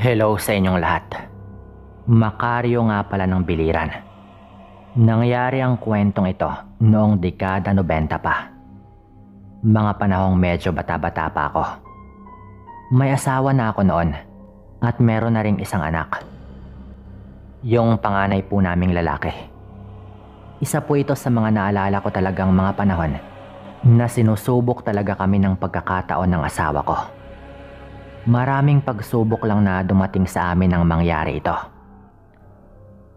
Hello sa inyong lahat. Makaryo nga pala ng biliran. Nangyari ang kwentong ito noong dekada 90 pa. Mga panahong medyo bata-bata pa ako. May asawa na ako noon at meron na ring isang anak. Yung panganay po naming lalaki. Isa po ito sa mga naalala ko talagang mga panahon na sinusubok talaga kami ng pagkakataon ng asawa ko. Maraming pagsubok lang na dumating sa amin nang mangyari ito.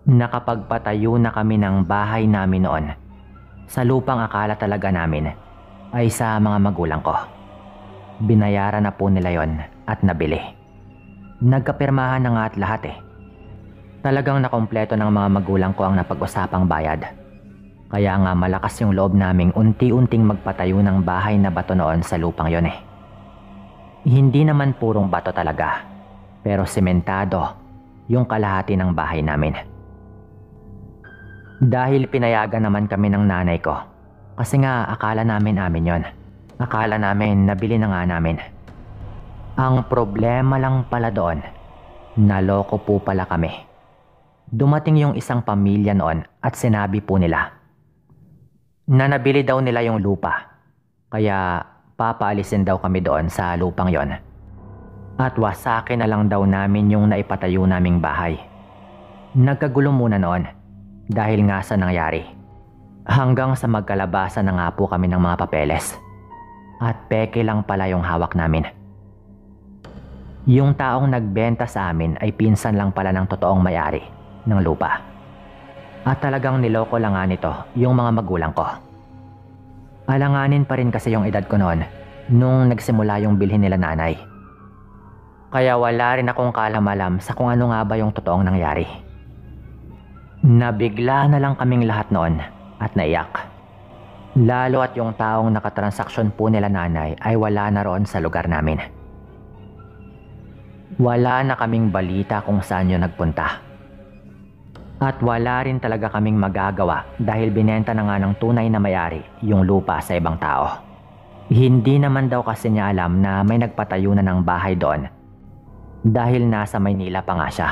Nakapagpatayo na kami ng bahay namin noon sa lupang akala talaga namin ay sa mga magulang ko. Binayaran na po nila yon at nabili. Nagkapirmahan na nga at lahat eh. Talagang nakompleto ng mga magulang ko ang napag-usapang bayad. Kaya nga malakas yung loob naming unti-unting magpatayo ng bahay na bato noon sa lupang yon eh. Hindi naman purong bato talaga, pero sementado yung kalahati ng bahay namin. Dahil pinayagan naman kami ng nanay ko, kasi nga akala namin amin yon. Akala namin nabili na nga namin. Ang problema lang pala doon, naloko po pala kami. Dumating yung isang pamilya noon at sinabi po nila na nabili daw nila yung lupa, kaya papaalisin daw kami doon sa lupang yon. At wasakin na lang daw namin yung naipatayo naming bahay. Nagkagulo muna noon dahil nga sa nangyari. Hanggang sa magkalabasan na nga po kami ng mga papeles. At peke lang pala yung hawak namin. Yung taong nagbenta sa amin ay pinsan lang pala ng totoong may-ari ng lupa. At talagang niloko lang nga nito yung mga magulang ko. Alanganin pa rin kasi yung edad ko noon nung nagsimula yung bilhin nila nanay. Kaya wala rin akong kalamalam sa kung ano nga ba yung totoong nangyari. Nabigla na lang kaming lahat noon at naiyak. Lalo at yung taong nakatransaksyon po nila nanay ay wala na roon sa lugar namin. Wala na kaming balita kung saan yun nagpunta. At wala rin talaga kaming magagawa dahil binenta na nga ng tunay na may-ari yung lupa sa ibang tao. Hindi naman daw kasi niya alam na may nagpatayo na ng bahay doon dahil nasa Maynila pa nga siya.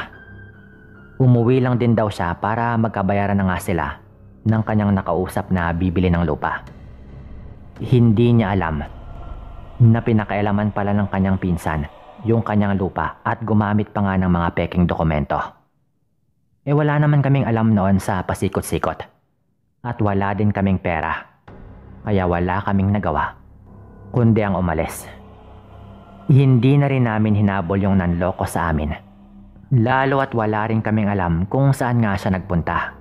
Umuwi lang din daw siya para magkabayaran na nga sila ng kanyang nakausap na bibili ng lupa. Hindi niya alam na pinakailaman pala ng kanyang pinsan yung kanyang lupa at gumamit pa nga ng mga peking dokumento. Wala naman kaming alam noon sa pasikot-sikot. At wala din kaming pera. Kaya wala kaming nagawa kundi ang umalis. Hindi na rin namin hinabol yung nanloko sa amin. Lalo at wala rin kaming alam kung saan nga siya nagpunta.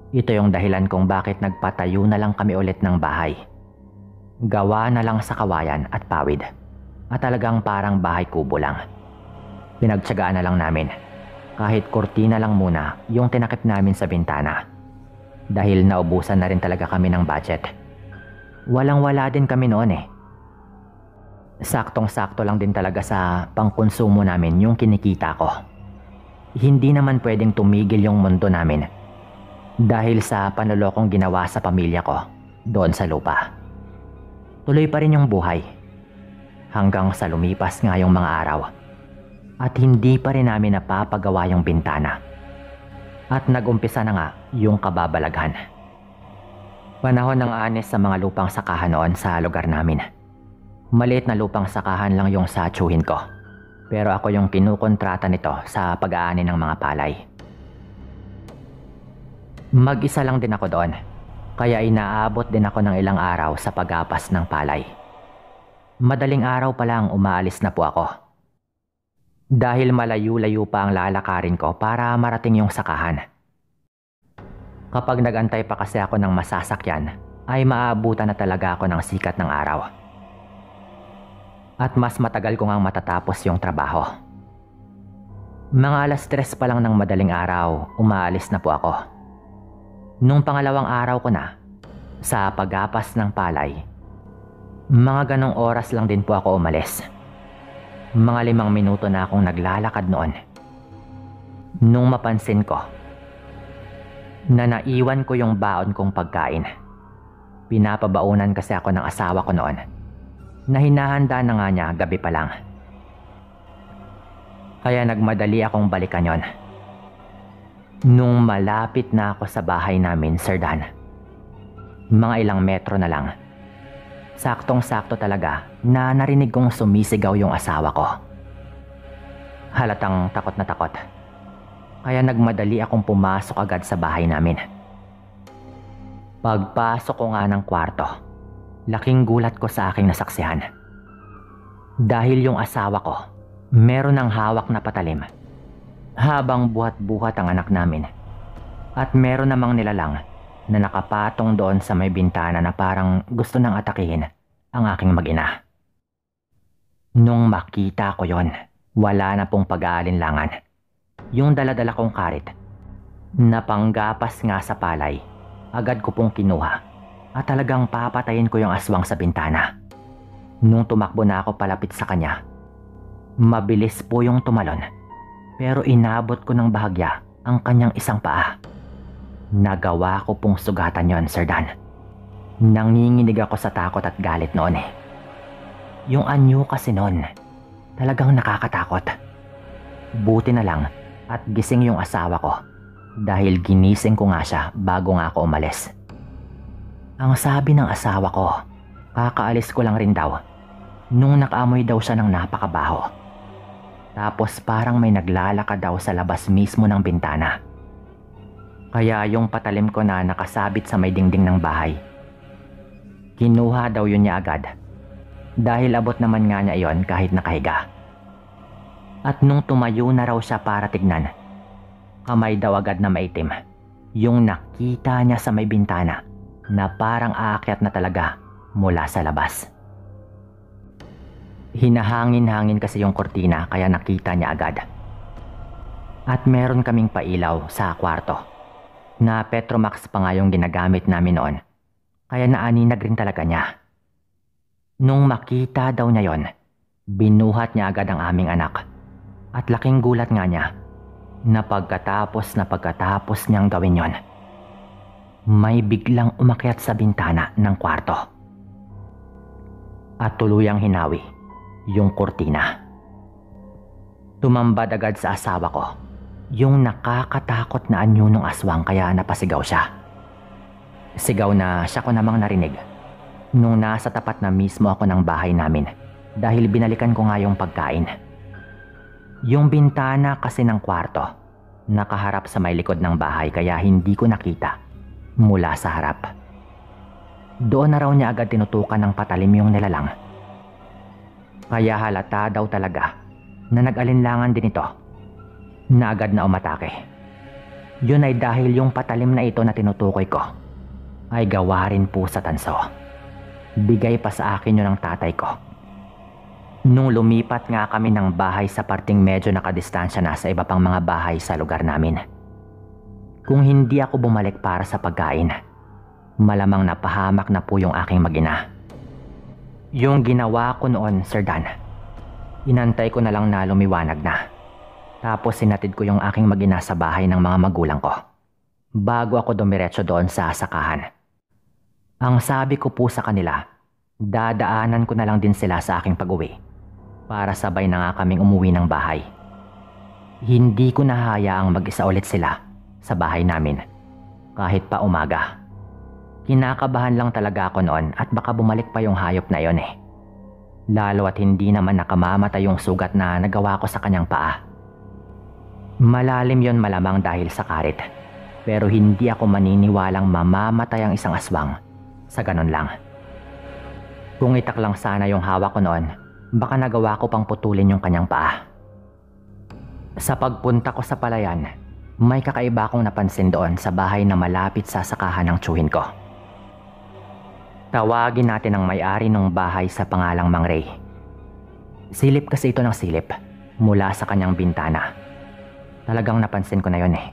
Ito yung dahilan kung bakit nagpatayo na lang kami ulit ng bahay. Gawa na lang sa kawayan at pawid. At talagang parang bahay kubo lang. Pinagtiyagaan na lang namin. Kahit kurtina lang muna yung tinakip namin sa bintana. Dahil naubusan na rin talaga kami ng budget. Walang-wala din kami noon eh. Saktong-sakto lang din talaga sa pangkonsumo namin yung kinikita ko. Hindi naman pwedeng tumigil yung mundo namin dahil sa panlolokong ginawa sa pamilya ko doon sa lupa. Tuloy pa rin yung buhay hanggang sa lumipas nga yung mga araw. At hindi pa rin namin napapagawa yung bintana. At nagumpisa na nga yung kababalaghan. Panahon ng anis sa mga lupang sakahan noon sa lugar namin. Maliit na lupang sakahan lang yung sa tiyuhin ko. Pero ako yung kinukontrata nito sa pag-aani ng mga palay. Mag-isa lang din ako doon. Kaya inaabot din ako ng ilang araw sa pag-apas ng palay. Madaling araw pa lang umaalis na po ako. Dahil malayo-layo pa ang lalakarin ko para marating yung sakahan. Kapag nagantay pa kasi ako ng masasakyan, ay maabutan na talaga ako ng sikat ng araw. At mas matagal ko ngang matatapos yung trabaho. Mga 3:00 pa lang ng madaling araw, umaalis na po ako. Nung pangalawang araw ko na, sa pag-apas ng palay, mga ganong oras lang din po ako umalis. Mga 5 minuto na akong naglalakad noon. Nung mapansin ko na naiwan ko yung baon kong pagkain. Pinapabaunan kasi ako ng asawa ko noon na hinahanda na nga niya gabi pa lang. Kaya nagmadali akong balikan yon. Nung malapit na ako sa bahay namin, Sir Dan, mga ilang metro na lang, saktong-sakto talaga na narinig kong sumisigaw yung asawa ko. Halatang takot na takot. Kaya nagmadali akong pumasok agad sa bahay namin. Pagpasok ko nga ng kwarto, laking gulat ko sa aking nasaksihan. Dahil yung asawa ko, meron ng hawak na patalim habang buhat-buhat ang anak namin. At meron namang nilalang na nakapatong doon sa may bintana na parang gusto nang atakihin ang aking mag-ina. Nung makita ko yon, wala na pong pag-aalinlangan. Yung daladala kong karit na panggapas nga sa palay, agad ko pong kinuha at talagang papatayin ko yung aswang sa bintana. Nung tumakbo na ako palapit sa kanya, mabilis po yung tumalon, pero inabot ko ng bahagya ang kanyang isang paa. Nagawa ko pong sugatan yon, Sir Dan. Nanginginig ako sa takot at galit noon eh. Yung anyo kasi noon, talagang nakakatakot. Buti na lang at gising yung asawa ko dahil ginising ko nga siya bago nga ako umalis. Ang sabi ng asawa ko, kakaalis ko lang rin daw nung nakaamoy daw siya ng napakabaho. Tapos parang may naglalakad daw sa labas mismo ng bintana. Kaya yung patalim ko na nakasabit sa may dingding ng bahay, kinuha daw yun niya agad dahil abot naman nga niya yon kahit nakahiga. At nung tumayo na raw siya para tignan, kamay daw agad na maitim yung nakita niya sa may bintana na parang aakyat na talaga mula sa labas. Hinahangin-hangin kasi yung kortina kaya nakita niya agad. At meron kaming pailaw sa kwarto na Petromax pa nga yung ginagamit namin noon, kaya naaninag rin talaga niya. Nung makita daw niya yon, binuhat niya agad ang aming anak. At laking gulat nga niya na pagkatapos niyang gawin yon, may biglang umakyat sa bintana ng kwarto at tuluyang hinawi yung kurtina. Tumambad agad sa asawa ko yung nakakatakot na anyo ng aswang kaya napasigaw siya. Sigaw na siya ko namang narinig nung nasa tapat na mismo ako ng bahay namin dahil binalikan ko nga yung pagkain. Yung bintana kasi ng kwarto nakaharap sa may likod ng bahay kaya hindi ko nakita mula sa harap. Doon na raw niya agad tinutukan ng patalim yung nilalang. Kaya halata daw talaga na nag-alinlangan din ito na agad na umatake. Yun ay dahil yung patalim na ito na tinutukoy ko ay gawa rin po sa tanso. Bigay pa sa akin yun ng tatay ko. Nung lumipat nga kami ng bahay sa parting medyo nakadistansya na sa iba pang mga bahay sa lugar namin, kung hindi ako bumalik para sa pagkain, malamang napahamak na po yung aking mag-ina. Yung ginawa ko noon, Sir Dan, inantay ko na lang na lumiwanag na. Tapos sinatid ko yung aking mag-ina sa bahay ng mga magulang ko bago ako dumiretso doon sa sakahan. Ang sabi ko po sa kanila, dadaanan ko na lang din sila sa aking pag-uwi para sabay na nga kaming umuwi ng bahay. Hindi ko nahayaang mag-isa ulit sila sa bahay namin kahit pa umaga. Kinakabahan lang talaga ako noon at baka bumalik pa yung hayop na yon eh. Lalo at hindi naman nakamamatay yung sugat na nagawa ko sa kanyang paa. Malalim yon malamang dahil sa karit, pero hindi ako maniniwalang mamamatay ang isang aswang sa ganun lang. Kung itak lang sana yung hawak ko noon, baka nagawa ko pang putulin yung kanyang paa. Sa pagpunta ko sa palayan, may kakaiba akong napansin doon sa bahay na malapit sa sakahan ng tiyuhin ko. Tawagin natin ang may-ari ng bahay sa pangalang Mang Ray. Silip kasi ito ng silip mula sa kanyang bintana. Talagang napansin ko na yon eh.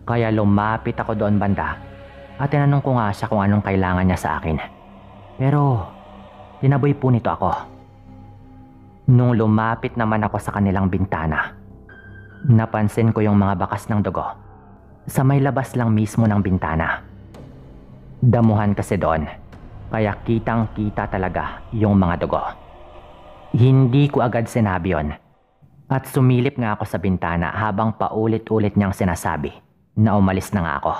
Kaya lumapit ako doon banda at tinanong ko nga siya kung anong kailangan niya sa akin. Pero tinaboy po nito ako. Nung lumapit naman ako sa kanilang bintana, napansin ko yung mga bakas ng dugo sa may labas lang mismo ng bintana. Damuhan kasi doon, kaya kitang kita talaga yung mga dugo. Hindi ko agad sinabi yon At sumilip nga ako sa bintana habang paulit-ulit niyang sinasabi na umalis na nga ako.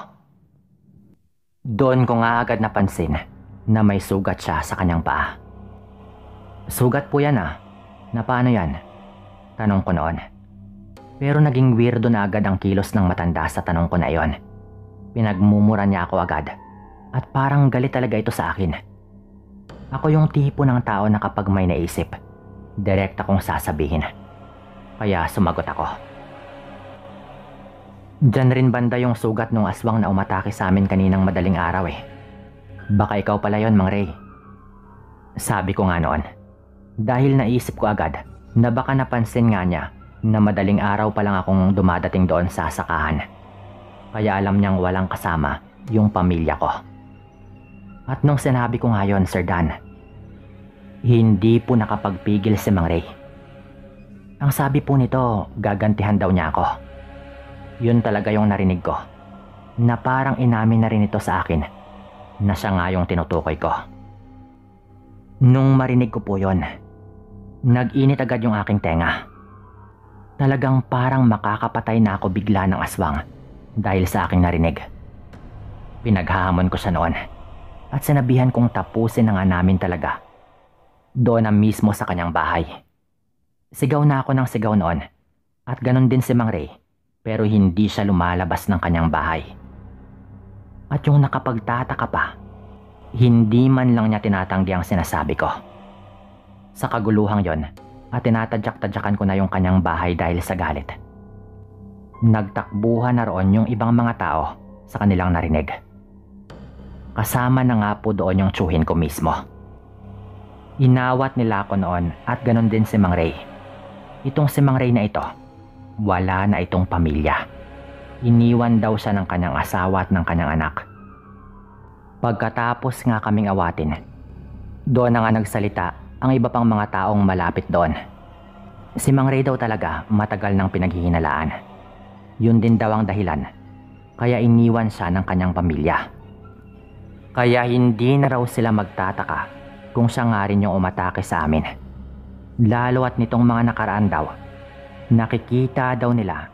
Doon ko nga agad napansin na may sugat siya sa kanyang paa. Sugat po yan ah. Na paano yan? Tanong ko noon. Pero naging weirdo na agad ang kilos ng matanda sa tanong ko na iyon. Pinagmumura niya ako agad at parang galit talaga ito sa akin. Ako yung tipo ng tao na kapag may naisip, direkta kong sasabihin. Kaya sumagot ako. Diyan rin banda yung sugat nung aswang na umatake sa amin kaninang madaling araw eh. Baka ikaw pala yon, Mang Ray. Sabi ko nga noon. Dahil naisip ko agad na baka napansin nga niya na madaling araw pa lang akong dumadating doon sa sakahan. Kaya alam niyang walang kasama yung pamilya ko. At nung sinabi ko nga yon, Sir Dan, hindi po nakapagpigil si Mang Ray. Ang sabi po nito, gagantihan daw niya ako. Yun talaga yung narinig ko, na parang inamin na rin ito sa akin na siya nga yung tinutukoy ko. Nung marinig ko po yon, nag-init agad yung aking tenga. Talagang parang makakapatay na ako bigla ng aswang dahil sa aking narinig. Pinaghahamon ko siya noon at sinabihan kong tapusin na nga namin talaga. Doon na mismo sa kanyang bahay. Sigaw na ako ng sigaw noon at ganon din si Mang Ray, pero hindi siya lumalabas ng kanyang bahay. At yung nakapagtataka pa, hindi man lang niya tinatanggi ang sinasabi ko. Sa kaguluhang yon at tinatadyak-tadyakan ko na yung kanyang bahay dahil sa galit. Nagtakbuhan na roon yung ibang mga tao sa kanilang narinig. Kasama na nga po doon yung tsuhin ko mismo. Inawat nila ako noon at ganon din si Mang Ray. Itong si Mang Ray na ito, wala na itong pamilya. Iniwan daw siya ng kanyang asawa at ng kanyang anak. Pagkatapos nga kaming awatin, doon na nga nagsalita ang iba pang mga taong malapit doon. Si Mang Ray daw talaga matagal nang pinaghihinalaan. Yun din daw ang dahilan, kaya iniwan siya ng kanyang pamilya. Kaya hindi na raw sila magtataka kung siya nga rin yung umatake sa amin. Lalo at nitong mga nakaraan daw, nakikita daw nila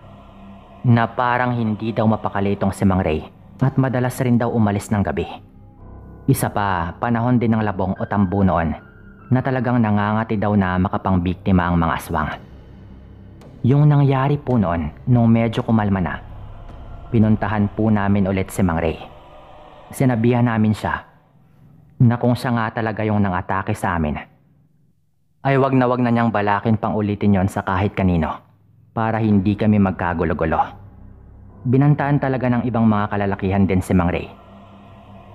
na parang hindi daw mapakali itong si Mang Ray at madalas rin daw umalis ng gabi. Isa pa, panahon din ng labong o tambo noon na talagang nangangati daw na makapangbiktima ang mga aswang. Yung nangyari po noon nung medyo kumalma na, pinuntahan po namin ulit si Mang Ray. Sinabihan namin siya na kung siya nga talaga yung nangatake sa amin, ay wag na niyang balakin pang ulitin yon sa kahit kanino para hindi kami magkagulo-gulo. Binantaan talaga ng ibang mga kalalakihan din si Mang Ray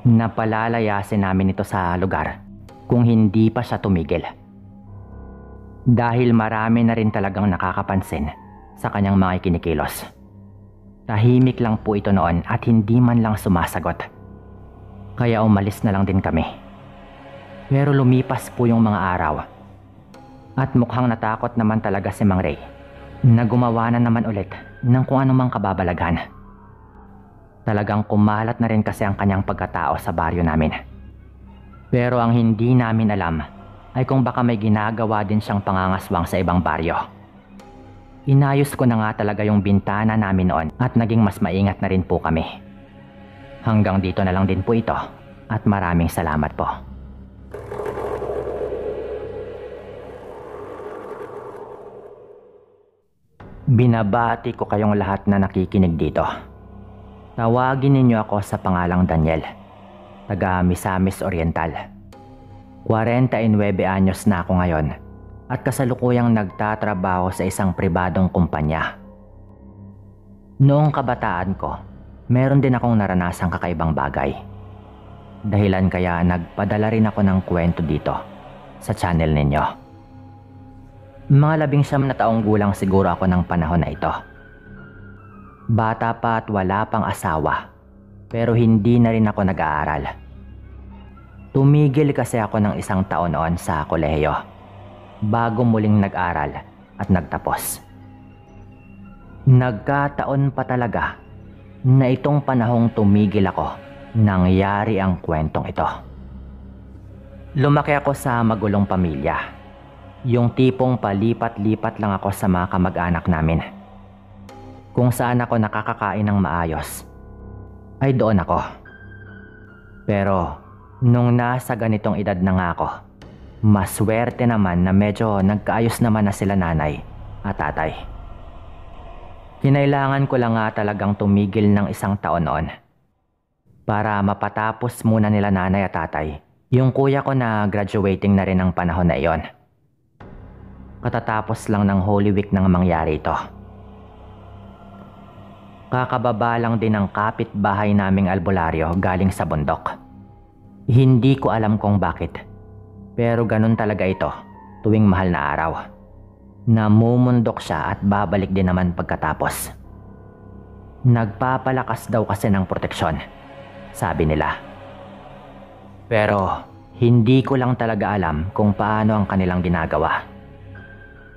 na palalayasin namin ito sa lugar kung hindi pa siya tumigil. Dahil marami na rin talagang nakakapansin sa kanyang mga kinikilos. Tahimik lang po ito noon at hindi man lang sumasagot. Kaya umalis na lang din kami. Pero lumipas po yung mga araw. At mukhang natakot naman talaga si Mang Ray na gumawa na naman ulit ng kung anumang kababalaghan. Talagang kumalat na rin kasi ang kanyang pagkatao sa baryo namin. Pero ang hindi namin alam ay kung baka may ginagawa din siyang pangangaswang sa ibang baryo. Inayos ko na nga talaga yung bintana namin noon at naging mas maingat na rin po kami. Hanggang dito na lang din po ito at maraming salamat po. Binabati ko kayong lahat na nakikinig dito. Tawagin ninyo ako sa pangalang Daniel, taga Misamis Oriental. 49 anyos na ako ngayon at kasalukuyang nagtatrabaho sa isang pribadong kumpanya. Noong kabataan ko, meron din akong naranasang kakaibang bagay. Dahilan kaya nagpadala rin ako ng kwento dito sa channel ninyo. Mga 19 na taong gulang siguro ako ng panahon na ito. Bata pa at wala pang asawa, pero hindi na rin ako nag-aaral. Tumigil kasi ako ng 1 taon noon sa kolehiyo, bago muling nag-aral at nagtapos. Nagkataon pa talaga na itong panahong tumigil ako, nangyari ang kwentong ito. Lumaki ako sa magulong pamilya. Yung tipong palipat-lipat lang ako sa mga kamag-anak namin. Kung saan ako nakakakain ng maayos, ay doon ako. Pero nung nasa ganitong edad na nga ako, maswerte naman na medyo nagkaayos naman na sila nanay at tatay. Kinailangan ko lang nga talagang tumigil ng 1 taon noon para mapatapos muna nila nanay at tatay yung kuya ko na graduating na rin ng panahon na iyon. Katatapos lang ng Holy Week nang mangyari ito. Kakababa lang din ng kapitbahay naming albularyo galing sa bundok. Hindi ko alam kung bakit, pero ganun talaga ito tuwing mahal na araw. Namumundok siya at babalik din naman pagkatapos. Nagpapalakas daw kasi ng proteksyon, sabi nila. Pero hindi ko lang talaga alam kung paano ang kanilang ginagawa.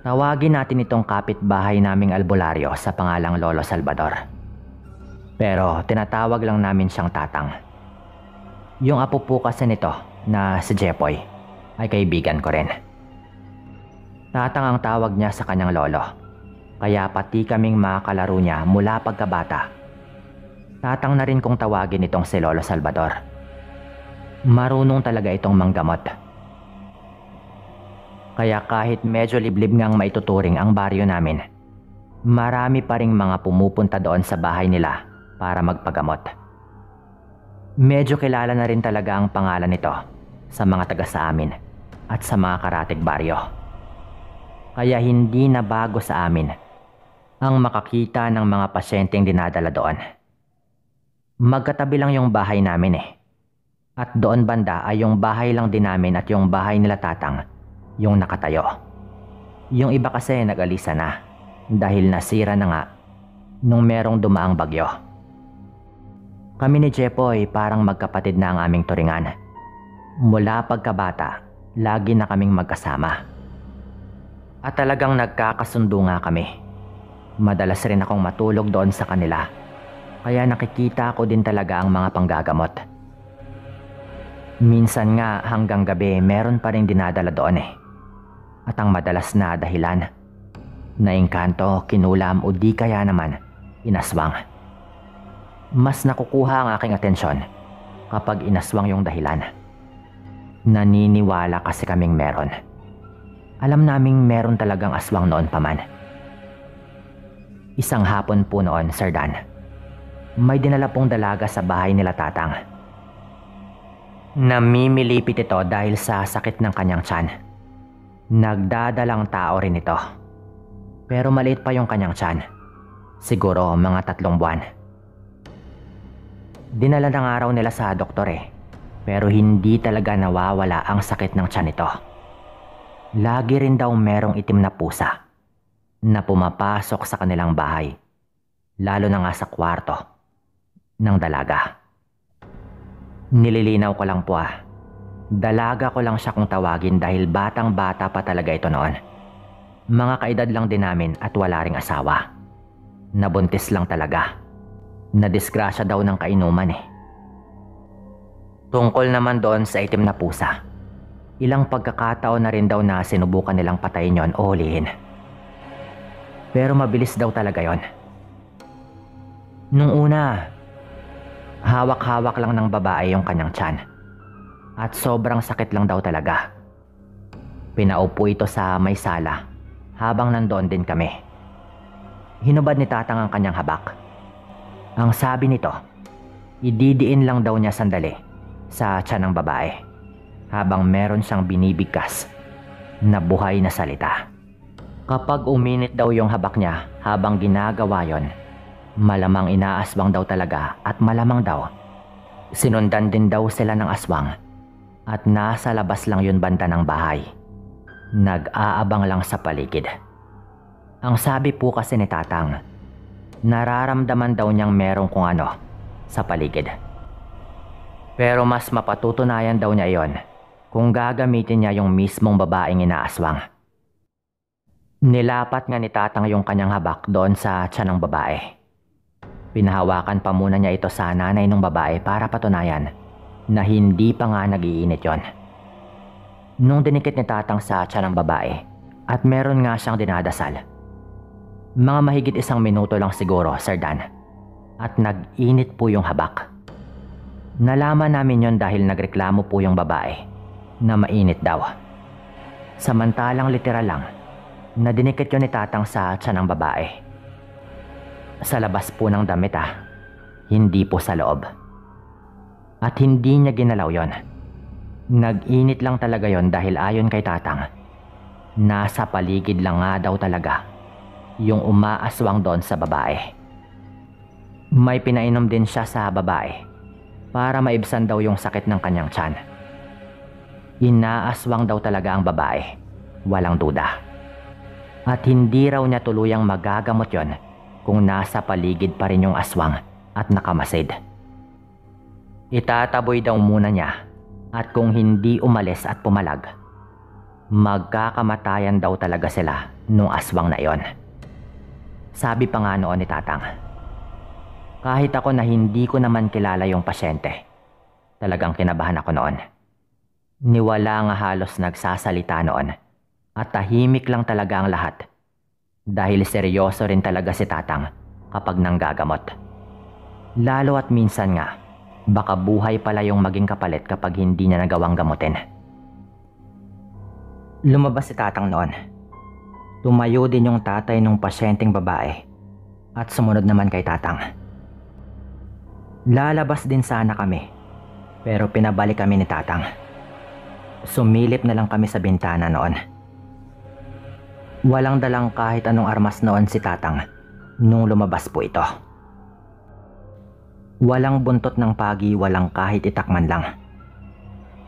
Tawagin natin itong kapitbahay naming albularyo sa pangalang Lolo Salvador. Pero tinatawag lang namin siyang Tatang. Yung apo po kasi nito na si Jepoy ay kaibigan ko rin. Tatang ang tawag niya sa kanyang lolo, kaya pati kaming mga kalaro niya mula pagkabata. Tatang na rin kong tawagin itong si Lolo Salvador. Marunong talaga itong manggamot. Kaya kahit medyo liblib ngang maituturing ang baryo namin, marami pa ring mga pumupunta doon sa bahay nila para magpagamot. Medyo kilala na rin talaga ang pangalan nito sa mga taga sa amin at sa mga karatig baryo. Kaya hindi na bago sa amin ang makakita ng mga pasyenteng dinadala doon. Magkatabi lang yung bahay namin eh. At doon banda ay yung bahay lang din namin at yung bahay nila Tatang yung nakatayo. Yung iba kasi nag-alisa na dahil nasira na nga nung merong dumaang bagyo. Kami ni Jepoy parang magkapatid na ang aming turingan. Mula pagkabata, lagi na kaming magkasama. At talagang nagkakasundo nga kami. Madalas rin akong matulog doon sa kanila, kaya nakikita ko din talaga ang mga panggagamot. Minsan nga hanggang gabi meron pa rin dinadala doon eh. At ang madalas na dahilan, naingkanto, kinulam o di kaya naman inaswang. Mas nakukuha ang aking atensyon kapag inaswang yung dahilan. Naniniwala kasi kaming meron. Alam naming meron talagang aswang noon pa man. Isang hapon po noon, Sir Dan, may dinala pong dalaga sa bahay nila Tatang. Namimilipit ito dahil sa sakit ng kanyang tiyan. Nagdadalang tao rin ito. Pero maliit pa yung kanyang tiyan. Siguro mga 3 buwan. Dinala ng araw nila sa doktor eh. Pero hindi talaga nawawala ang sakit ng tiyan nito. Lagi rin daw merong itim na pusa na pumapasok sa kanilang bahay. Lalo na nga sa kwarto ng dalaga. Nililinaw ko lang po Dalaga ko lang siya kung tawagin dahil batang-bata pa talaga ito noon. Mga kaedad lang din namin at wala ring asawa. Nabuntis lang talaga. Nadisgrasya daw ng kainuman eh. Tungkol naman doon sa itim na pusa, ilang pagkakataon na rin daw na sinubukan nilang patayin yon o hulihin. Pero mabilis daw talaga yon. Nung una, hawak-hawak lang ng babae yung kanyang tiyan. At sobrang sakit lang daw talaga. Pinaupo ito sa may sala habang nandoon din kami. Hinubad ni Tatang ang kanyang habak. Ang sabi nito, ididiin lang daw niya sandali sa tiyan ng babae habang meron siyang binibigkas na buhay na salita. Kapag uminit daw yung habak niya habang ginagawa yon, malamang inaaswang daw talaga at malamang daw sinundan din daw sila ng aswang at nasa labas lang yun banda ng bahay. Nag-aabang lang sa paligid. Ang sabi po kasi ni Tatang, nararamdaman daw niyang merong kung ano sa paligid. Pero mas mapatutunayan daw niya yon kung gagamitin niya yung mismong babaeng inaaswang. Nilapat nga ni Tatang yung kanyang habak doon sa tiyan ng babae. Pinahawakan pa muna niya ito sa nanay ng babae para patunayan na hindi pa nga nag-iinit yon. Nung dinikit ni Tatang sa tiyan ng babae, At meron nga siyang dinadasal. Mga mahigit 1 minuto lang siguro, Sir Dan. At nag-init po yung habak. Nalaman namin yon dahil nagreklamo po yung babae na mainit daw. Samantalang literal lang na dinikit yun ni Tatang sa tiyan ng babae. Sa labas po ng damit hindi po sa loob. At hindi niya ginalaw yon. Nag-init lang talaga yon dahil ayon kay Tatang, nasa paligid lang nga daw talaga yung umaaswang doon sa babae. May pinainom din siya sa babae para maibsan daw yung sakit ng kanyang tiyan. Inaaswang daw talaga ang babae, walang duda. At hindi raw niya tuluyang magagamot yon kung nasa paligid pa rin yung aswang at nakamasid. Itataboy daw muna niya. At kung hindi umalis at pumalag, magkakamatayan daw talaga sila nung aswang na iyon. Sabi pa nga noon ni Tatang, kahit ako na hindi ko naman kilala yung pasyente, talagang kinabahan ako noon. Niwala nga halos nagsasalita noon at tahimik lang talaga ang lahat dahil seryoso rin talaga si Tatang kapag nanggagamot. Lalo at minsan nga, baka buhay pala yung maging kapalit kapag hindi niya nagawang gamutin. Lumabas si Tatang noon. Tumayo din yung tatay ng pasyenteng babae at sumunod naman kay Tatang. Lalabas din sana kami pero pinabalik kami ni Tatang. Sumilip na lang kami sa bintana noon. Walang dalang kahit anong armas noon si Tatang nung lumabas po ito. Walang buntot ng pagi, walang kahit itakman lang.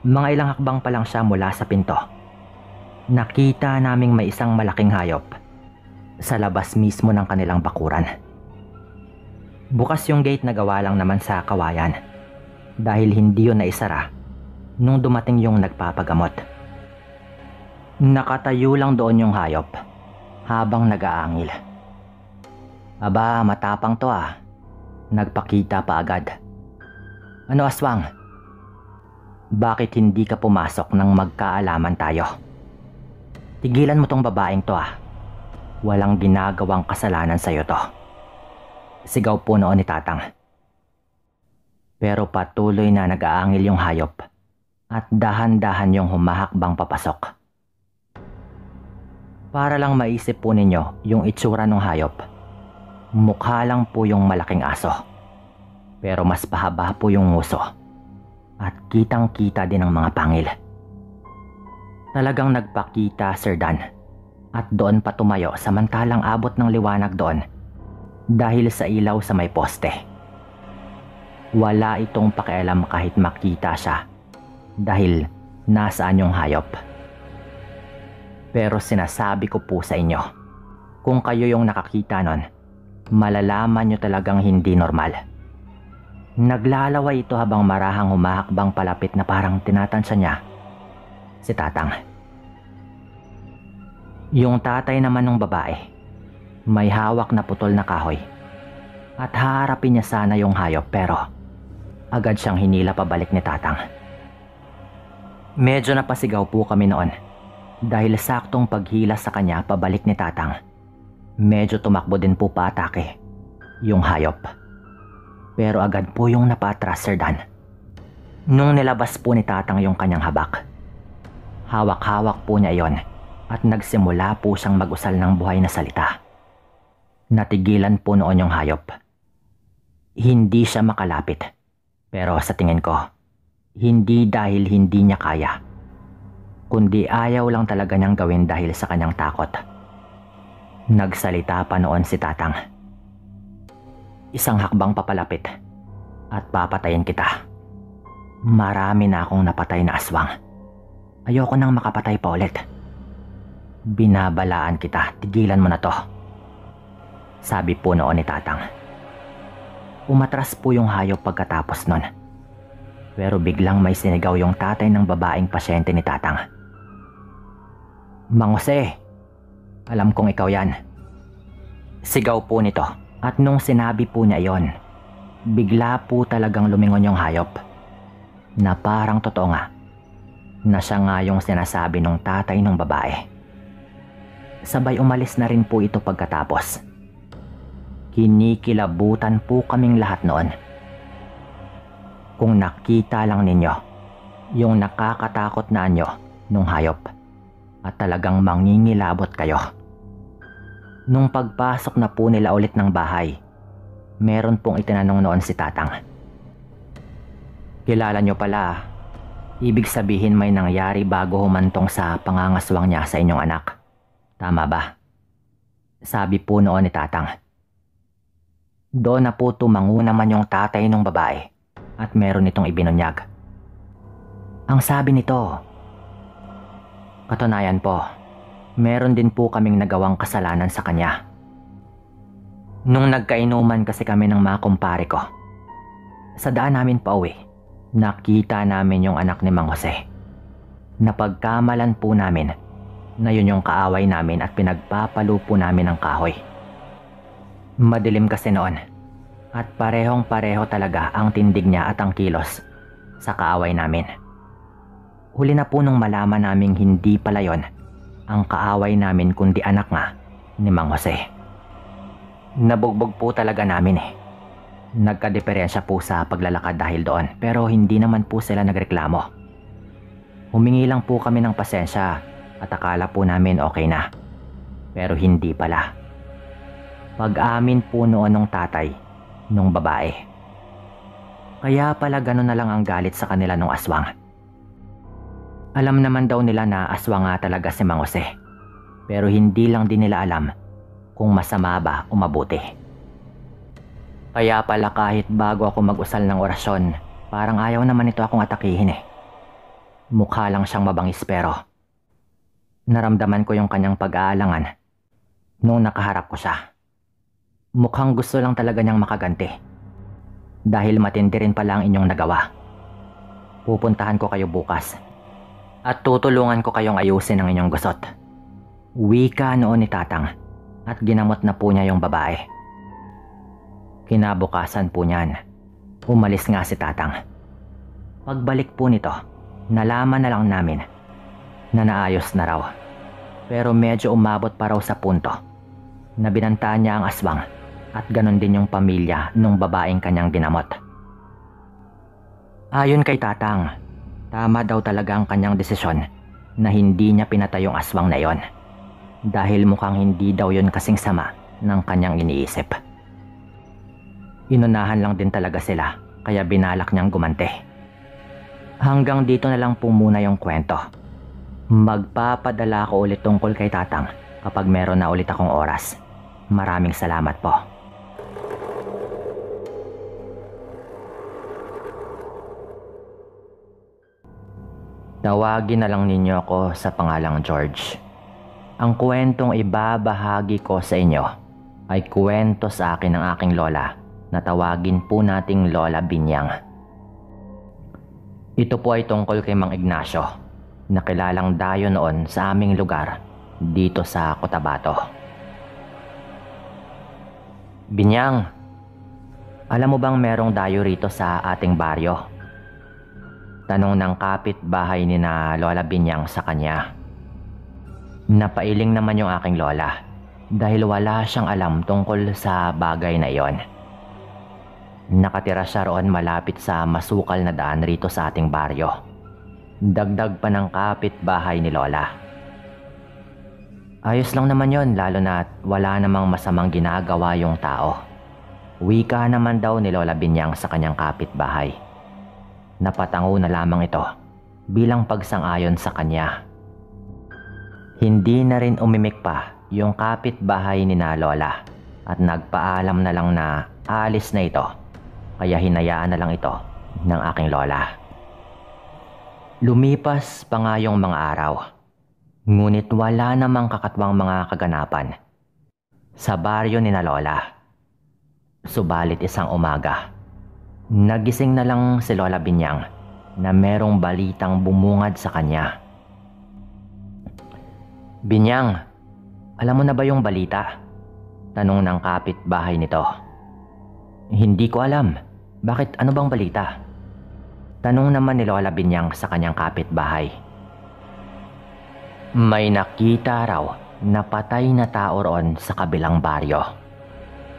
Mga ilang hakbang pa lang siya mula sa pinto. Nakita naming may isang malaking hayop sa labas mismo ng kanilang bakuran. Bukas yung gate na gawa lang naman sa kawayan dahil hindi yun naisara nung dumating yung nagpapagamot. Nakatayo lang doon yung hayop habang nag-aangil. Aba, matapang to Nagpakita pa agad. Ano aswang? Bakit hindi ka pumasok nang magkaalaman tayo? Tigilan mo tong babaeng to Walang ginagawang kasalanan sa'yo to. Sigaw po noon ni Tatang. Pero patuloy na nag-aangil yung hayop at dahan-dahan yung humahakbang papasok. Para lang maisip po ninyo yung itsura ng hayop. Mukha lang po yung malaking aso. Pero mas pahaba po yung nguso. At kitang-kita din ang mga pangil. Talagang nagpakita, Sir Dan. At doon pa tumayo samantalang abot ng liwanag doon dahil sa ilaw sa may poste. Wala itong pakialam kahit makita siya dahil nasaan yung hayop. Pero sinasabi ko po sa inyo, kung kayo yung nakakita nun, malalaman nyo talagang hindi normal. Naglalaway ito habang marahang humahakbang palapit na parang tinatansya niya si Tatang. Yung tatay naman ng babae, may hawak na putol na kahoy at haharapin niya sana yung hayop pero agad siyang hinila pabalik ni Tatang. Medyo napasigaw po kami noon dahil saktong paghila sa kanya pabalik ni Tatang. Medyo tumakbo din po paatake yung hayop. Pero agad po yung napatras, Sir Dan. Nung nilabas po ni Tatang yung kanyang habak, hawak-hawak po niya iyon at nagsimula po siyang mag-usal ng buhay na salita. Natigilan po noon yung hayop. Hindi siya makalapit. Pero sa tingin ko, hindi dahil hindi niya kaya, kundi ayaw lang talaga niyang gawin dahil sa kanyang takot. Nagsalita pa noon si Tatang. Isang hakbang papalapit at papatayin kita. Marami na akong napatay na aswang. Ayoko nang makapatay pa ulit. Binabalaan kita, tigilan mo na to. Sabi po noon ni Tatang. Umatras po yung hayop pagkatapos nun. Pero biglang may sinigaw yung tatay ng babaeng pasyente ni Tatang. Mang Jose, alam kong ikaw yan. Sigaw po nito at nung sinabi po niya yon, bigla po talagang lumingon yung hayop. Na parang totoo nga na siya nga yung sinasabi ng tatay ng babae. Sabay umalis na rin po ito pagkatapos. Kinikilabutan po kaming lahat noon. Kung nakita lang ninyo yung nakakatakot na anyo nung hayop at talagang mangingilabot kayo. Nung pagpasok na po nila ulit ng bahay, meron pong itinanong noon si Tatang. Kilala nyo pala, ibig sabihin may nangyari bago humantong sa pangangaswang niya sa inyong anak. Tama ba? Sabi po noon ni Tatang. Doon na po tumango naman yung tatay ng babae at meron itong ibinunyag. Ang sabi nito, katunayan po, meron din po kaming nagawang kasalanan sa kanya. Nung nagkainuman kasi kami ng mga kumpare ko, sa daan namin pauwi, nakita namin yung anak ni Mang Jose. Napagkamalan po namin na yun yung kaaway namin at pinagpapalo po namin ng kahoy. Madilim kasi noon at parehong-pareho talaga ang tindig niya at ang kilos sa kaaway namin. Huli na po nung malaman naming hindi pala yon ang kaaway namin kundi anak nga ni Mang Jose. Nabugbog po talaga namin eh. Nagka-diferensya po sa paglalakad dahil doon pero hindi naman po sila nagreklamo. Humingi lang po kami ng pasensya at akala po namin okay na. Pero hindi pala. Pag-amin po noon ng tatay nung babae. Kaya pala gano'n na lang ang galit sa kanila nung aswang. Alam naman daw nila na aswang nga talaga si Mang Jose. Pero hindi lang din nila alam kung masama ba o mabuti. Kaya pala kahit bago ako mag-usal ng orasyon, parang ayaw naman ito akong atakihin eh. Mukha lang siyang mabangis pero naramdaman ko yung kanyang pag-aalangan nung nakaharap ko siya. Mukhang gusto lang talaga niyang makaganti. Dahil matindi rin pala ang inyong nagawa. Pupuntahan ko kayo bukas at tutulungan ko kayong ayusin ang inyong gusot. Wika noon ni Tatang at ginamot na po niya yung babae. Kinabukasan po niyan, umalis nga si Tatang. Pagbalik po nito, nalaman na lang namin na naayos na raw. Pero medyo umabot pa raw sa punto na binantaan niya ang aswang at ganon din yung pamilya nung babaeng kanyang ginamot. Ayon kay Tatang, tama daw talaga ang kanyang desisyon na hindi niya pinatay yung aswang na yon. Dahil mukhang hindi daw yon kasing sama ng kanyang iniisip. Inunahan lang din talaga sila kaya binalak niyang gumante. Hanggang dito na lang po muna yung kwento. Magpapadala ko ulit tungkol kay Tatang kapag meron na ulit akong oras. Maraming salamat po. Tawagin na lang ninyo ako sa pangalang George. Ang kwentong ibabahagi ko sa inyo ay kwento sa akin ng aking lola na tawagin po nating Lola Binyang. Ito po ay tungkol kay Mang Ignacio na kilalang dayo noon sa aming lugar dito sa Cotabato. Binyang, alam mo bang merong dayo rito sa ating baryo? Tanong ng kapitbahay ni na Lola Binyang sa kanya. Napailing naman yung aking lola dahil wala siyang alam tungkol sa bagay na iyon. Nakatira siya roon malapit sa masukal na daan rito sa ating baryo. Dagdag pa ng kapitbahay ni Lola. Ayos lang naman yon lalo na wala namang masamang ginagawa yung tao. Wika naman daw ni Lola Binyang sa kanyang kapitbahay. Napatango na lamang ito bilang pagsang-ayon sa kanya. Hindi na rin umimik pa yung kapitbahay ni na Lola at nagpaalam na lang na alis na ito kaya hinayaan na lang ito ng aking lola. Lumipas pa nga yung mga araw ngunit wala namang kakatwang mga kaganapan sa baryo ni na Lola. Subalit isang umaga, nagising na lang si Lola Binyang na merong balitang bumungad sa kanya. Binyang, alam mo na ba yung balita? Tanong ng kapitbahay nito. Hindi ko alam. Bakit, ano bang balita? Tanong naman ni Lola Binyang sa kanyang kapitbahay. May nakita raw na patay na tao roon sa kabilang baryo.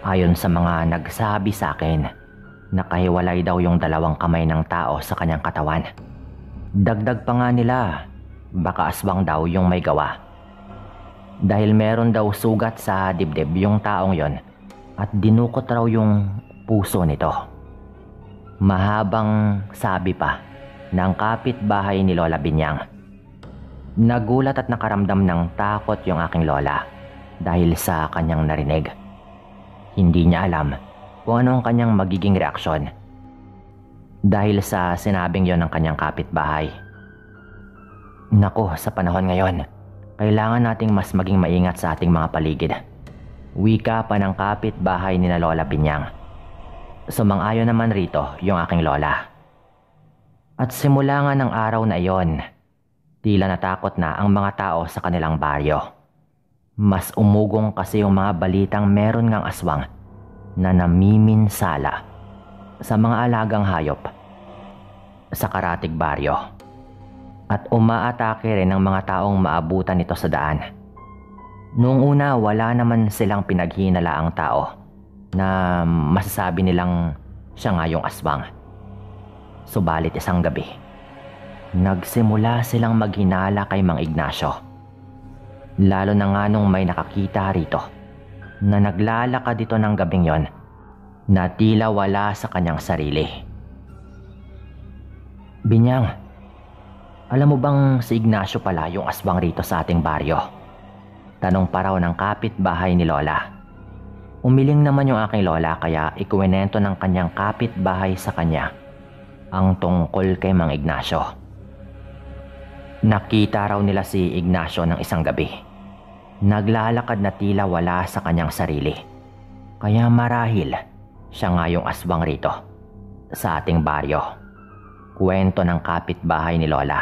Ayon sa mga nagsabi sa akin, nakahiwalay daw yung dalawang kamay ng tao sa kanyang katawan. Dagdag pa nga nila, baka aswang daw yung may gawa. Dahil meron daw sugat sa dibdib yung taong yon at dinukot raw yung puso nito. Mahabang sabi pa ng kapitbahay ni Lola Binyang. Nagulat at nakaramdam ng takot yung aking lola dahil sa kanyang narinig. Hindi niya alam kung ano ang kanyang magiging reaksyon dahil sa sinabing yon ng kanyang kapitbahay. Naku, sa panahon ngayon, kailangan nating mas maging maingat sa ating mga paligid. Wika pa ng kapitbahay ni na Lola Binyang. Sumang-ayon naman rito yung aking lola. At simula nga ng araw na iyon, tila natakot na ang mga tao sa kanilang baryo. Mas umugong kasi yung mga balitang meron ngang aswang na namiminsala sa mga alagang hayop sa Karatig baryo. At umaatake rin ng mga taong maabutan nito sa daan. Noong una, wala naman silang pinaghinalaang tao na masasabi nilang siya nga yung aswang. Subalit isang gabi, nagsimula silang maghinala kay Mang Ignacio. Lalo na nga nung may nakakita rito na naglalakad dito ng gabing yon na tila wala sa kanyang sarili. Binyang, alam mo bang si Ignacio pala yung aswang rito sa ating baryo? Tanong pa raw ng kapitbahay ni Lola. Umiling naman yung aking lola kaya ikuwento ng kanyang kapitbahay sa kanya ang tungkol kay Mang Ignacio. Nakita raw nila si Ignacio ng isang gabi. Naglalakad na tila wala sa kanyang sarili. Kaya marahil siya nga yung aswang rito sa ating baryo. Kwento ng kapitbahay ni Lola.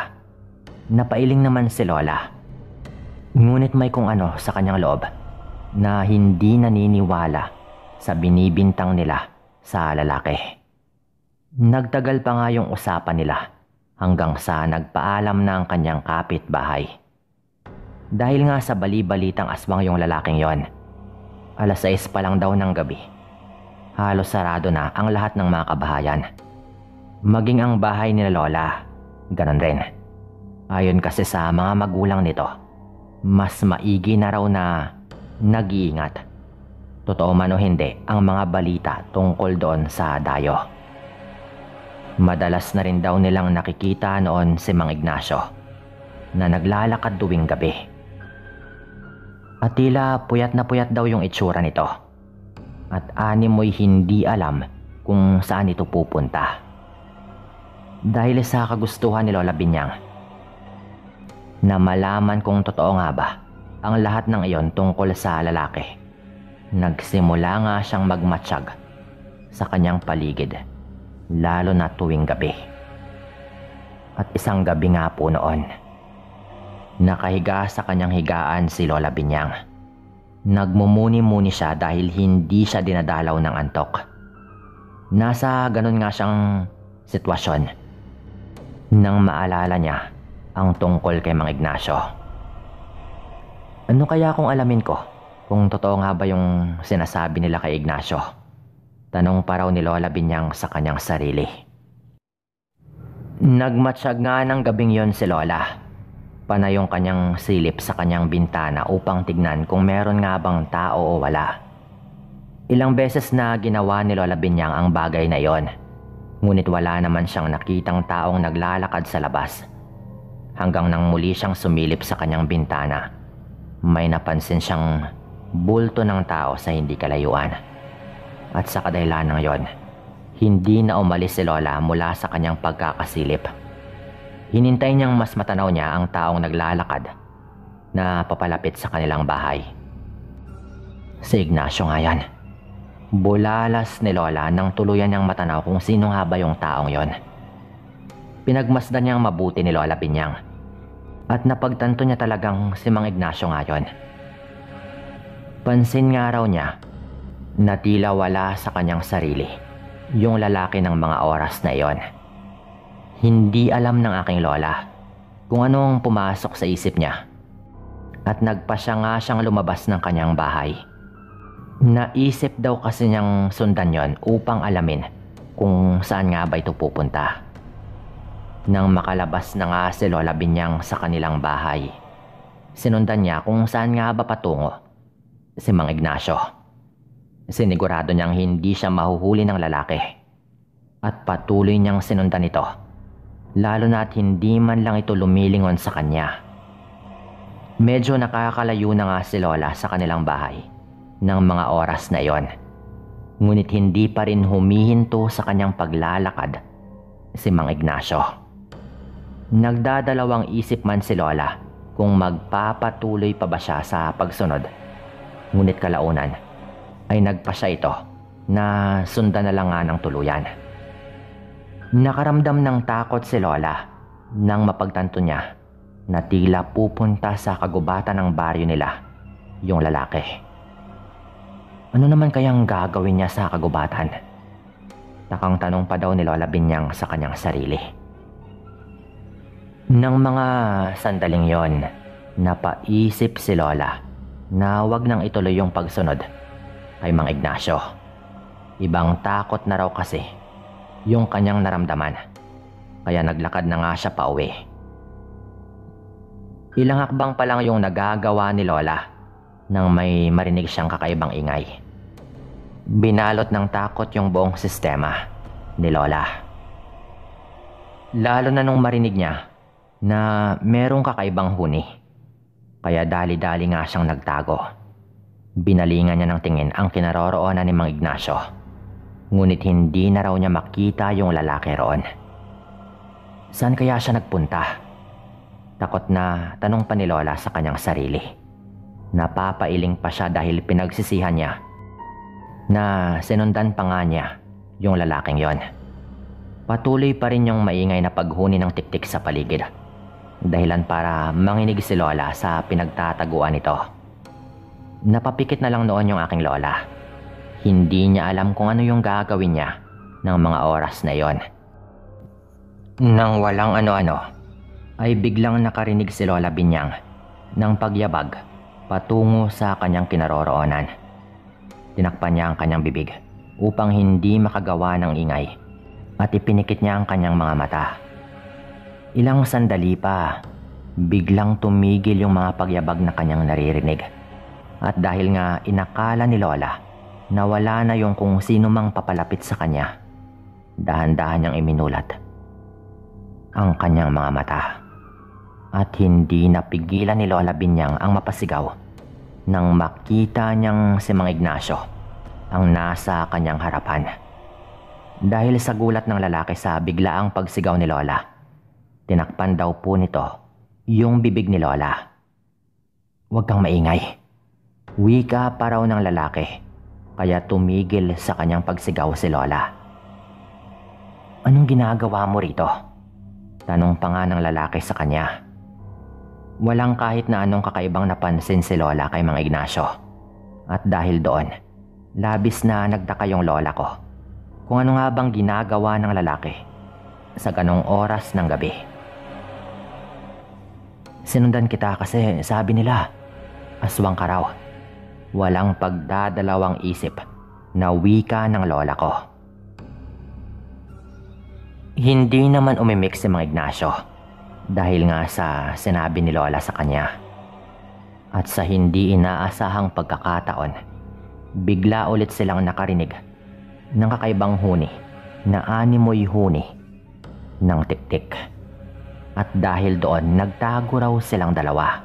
Napailing naman si Lola. Ngunit may kung ano sa kanyang loob na hindi naniniwala sa binibintang nila sa lalaki. Nagtagal pa nga yung usapan nila hanggang sa nagpaalam na ang kanyang kapitbahay. Dahil nga sa bali-balitang aswang yung lalaking yon, 6:00 pa lang daw ng gabi. Halos sarado na ang lahat ng mga kabahayan. Maging ang bahay ni Lola, ganon rin. Ayon kasi sa mga magulang nito, mas maigi na raw na nag-iingat. Totoo man o hindi ang mga balita tungkol doon sa dayo. Madalas na rin daw nilang nakikita noon si Mang Ignacio na naglalakad tuwing gabi. At tila puyat na puyat daw yung itsura nito. At ani mo'y hindi alam kung saan ito pupunta. Dahil sa kagustuhan ni Lola Binyang na malaman kung totoo nga ba ang lahat ng iyon tungkol sa lalaki, nagsimula nga siyang magmatsyag sa kanyang paligid, lalo na tuwing gabi. At isang gabi nga po noon, nakahiga sa kanyang higaan si Lola Binyang. Nagmumuni-muni siya dahil hindi siya dinadalaw ng antok. Nasa ganun nga siyang sitwasyon nang maalala niya ang tungkol kay Mang Ignacio. Ano kaya kung alamin ko kung totoo nga ba yung sinasabi nila kay Ignacio? Tanong pa raw ni Lola Binyang sa kanyang sarili. Nagmatsyag nga ng gabing yon si Lola. Panay yung kanyang silip sa kanyang bintana upang tignan kung meron nga bang tao o wala. Ilang beses na ginawa ni Lola Binyang ang bagay na yon, ngunit wala naman siyang nakitang taong naglalakad sa labas. Hanggang nang muli siyang sumilip sa kanyang bintana, may napansin siyang bulto ng tao sa hindi kalayuan. At sa kadahilan ng yon, hindi na umalis si Lola mula sa kanyang pagkakasilip. Hinintay niyang mas matanaw niya ang taong naglalakad na papalapit sa kanilang bahay. Si Ignacio nga yan. Bulalas ni Lola nang tuluyan niyang matanaw kung sino nga ba yung taong yon. Pinagmasdan niyang mabuti ni Lola Binyang at napagtanto niya talagang si Mang Ignacio nga yon. Pansin nga raw niya na tila wala sa kanyang sarili yung lalaki ng mga oras na iyon. Hindi alam ng aking lola kung anong pumasok sa isip niya. at nagpasya nga siyang lumabas ng kanyang bahay. Naisip daw kasi niyang sundan yon upang alamin kung saan nga ba ito pupunta. Nang makalabas na nga si Lola Binyang sa kanilang bahay, sinundan niya kung saan nga ba patungo si Mang Ignacio. Sinigurado niyang hindi siya mahuhuli ng lalaki at patuloy niyang sinundan ito, lalo na't hindi man lang ito lumilingon sa kanya. Medyo nakakalayo na nga si Lola sa kanilang bahay ng mga oras na iyon, ngunit hindi pa rin humihinto sa kanyang paglalakad si Mang Ignacio. Nagdadalawang isip man si Lola kung magpapatuloy pa ba siya sa pagsunod, ngunit kalaunan ay nagpasya ito na sundan na lang nga ng tuluyan. Nakaramdam ng takot si Lola nang mapagtanto niya na tila pupunta sa kagubatan ng baryo nila yung lalaki. Ano naman kayang gagawin niya sa kagubatan? Takang tanong pa daw ni Lola Binyang sa kanyang sarili. Nang mga sandaling yon, napaisip si Lola na wag nang ituloy yung pagsunod kay Mang Ignacio. Ibang takot na raw kasi yung kanyang naramdaman, kaya naglakad na nga siya pauwi. Ilang hakbang pa lang yung nagagawa ni Lola nang may marinig siyang kakaibang ingay. Binalot ng takot yung buong sistema ni Lola. Lalo na nung marinig niya na merong kakaibang huni, kaya dali-dali nga siyang nagtago. Binalingan niya ng tingin ang kinaroroonan ni Mang Ignacio, ngunit hindi na raw niya makita yung lalaki roon. Saan kaya siya nagpunta? Takot na tanong pa ni Lola sa kanyang sarili. Napapailing pa siya dahil pinagsisihan niya na sinundan pa nga niya yung lalaking yon. Patuloy pa rin yung maingay na paghuni ng tiktik sa paligid, dahilan para manginig si Lola sa pinagtataguan nito. Napapikit na lang noon yung aking Lola. Hindi niya alam kung ano yung gagawin niya ng mga oras na yon. Nang walang ano-ano, ay biglang nakarinig si Lola Binyang ng pagyabag patungo sa kanyang kinaroroonan. Tinakpan niya ang kanyang bibig upang hindi makagawa ng ingay at ipinikit niya ang kanyang mga mata. Ilang sandali pa, biglang tumigil yung mga pagyabag na kanyang naririnig. At dahil nga inakala ni Lola na wala na yung kung sino mang papalapit sa kanya, dahan-dahan niyang iminulat ang kanyang mga mata. At hindi napigilan ni Lola Binyang ang mapasigaw nang makita niyang si Mang Ignacio ang nasa kanyang harapan. Dahil sa gulat ng lalaki sa biglaang pagsigaw ni Lola, tinakpan daw po nito yung bibig ni Lola. "Huwag kang maingay," wika pa raw ng lalaki, kaya tumigil sa kanyang pagsigaw si Lola. "Anong ginagawa mo rito?" tanong pa nga ng lalaki sa kanya. Walang kahit na anong kakaibang napansin si Lola kay Mang Ignacio. At dahil doon, labis na nagtaka yung Lola ko kung ano nga bang ginagawa ng lalaki sa ganong oras ng gabi. "Sinundan kita kasi sabi nila, aswang ka raw." Walang pagdadalawang isip na wika ng Lola ko. Hindi naman umimik si Mang Ignacio dahil nga sa sinabi ni Lola sa kanya. At sa hindi inaasahang pagkakataon, bigla ulit silang nakarinig ng kakaibang huni na animoy huni ng tiktik. At dahil doon, nagtago raw silang dalawa.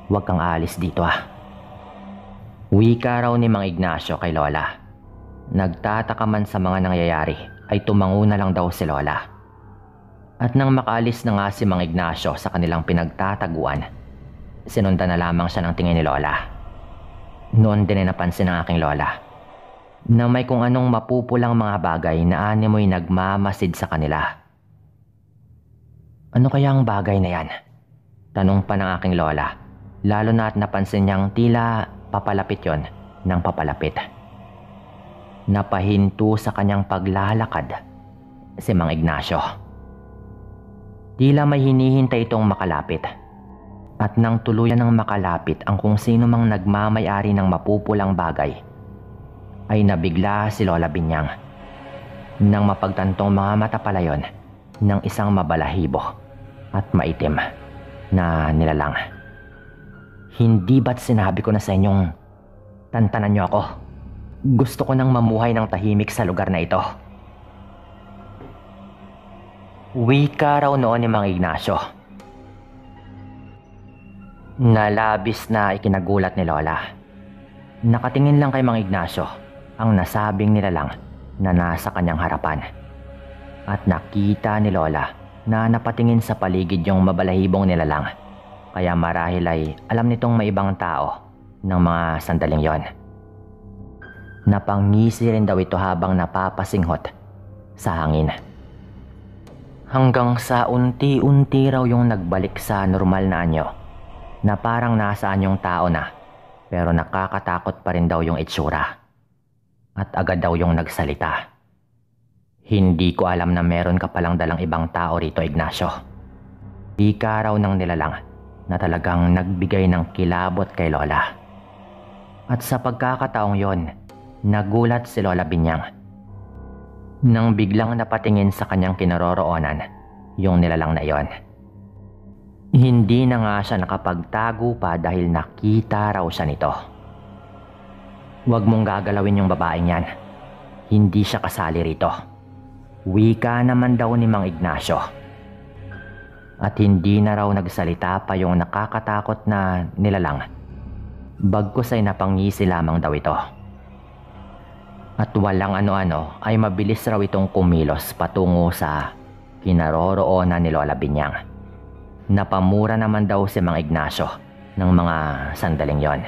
"Huwag kang aalis dito ah," wika raw ni Mang Ignacio kay Lola. Nagtataka man sa mga nangyayari ay tumango na lang daw si Lola. At nang makaalis na nga si Mang Ignacio sa kanilang pinagtataguan, sinundan na lamang siya ng tingin ni Lola. Noon din ay napansin ng aking Lola na may kung anong mapupulang mga bagay na animoy nagmamasid sa kanila. "Ano kaya ang bagay na yan?" tanong pa ng aking Lola, lalo na at napansin niyang tila papalapit yon ng papalapit. Napahinto sa kanyang paglalakad si Mang Ignacio. Tila may hinihintay itong makalapit. At nang tuluyan ng makalapit ang kung sino mang nagmamay-ari ng mapupulang bagay, ay nabigla si Lola Binyang nang mapagtantong mga mata pala yon ng isang mabalahibo at maitim na nilalang. Hindi ba't sinabi ko na sa inyong tantanan niyo ako? Gusto ko nang mamuhay ng tahimik sa lugar na ito. Wika raw noon ni Mang Ignacio. Nalabis na ikinagulat ni Lola. Nakatingin lang kay Mang Ignacio ang nasabing nilalang na nasa kanyang harapan. At nakita ni Lola na napatingin sa paligid yung mabalahibong nilalang. Kaya marahil ay alam nitong may ibang tao ng mga sandaling yon. Napangisi rin daw ito habang napapasinghot sa hangin. Hanggang sa unti-unti raw yung nagbalik sa normal na anyo, na parang nasaan yung tao na, pero nakakatakot pa rin daw yung itsura. At agad daw yung nagsalita. Hindi ko alam na meron ka palang dalang ibang tao rito, Ignacio. Ika raw ng nilalang na talagang nagbigay ng kilabot kay Lola. At sa pagkakataong yon, nagulat si Lola Binyang nang biglang napatingin sa kanyang kinaroroonan yung nilalang na iyon. Hindi na nga siya nakapagtago pa dahil nakita raw siya nito. Huwag mong gagalawin yung babaeng yan. Hindi siya kasali rito. Wika naman daw ni Mang Ignacio. At hindi na raw nagsalita pa yung nakakatakot na nilalang. Bagkus ay napangisi lamang daw ito. At walang ano-ano ay mabilis raw itong kumilos patungo sa kinaroroonan ni Lola Binyang. Napamura naman daw si Mang Ignacio ng mga sandaling yon.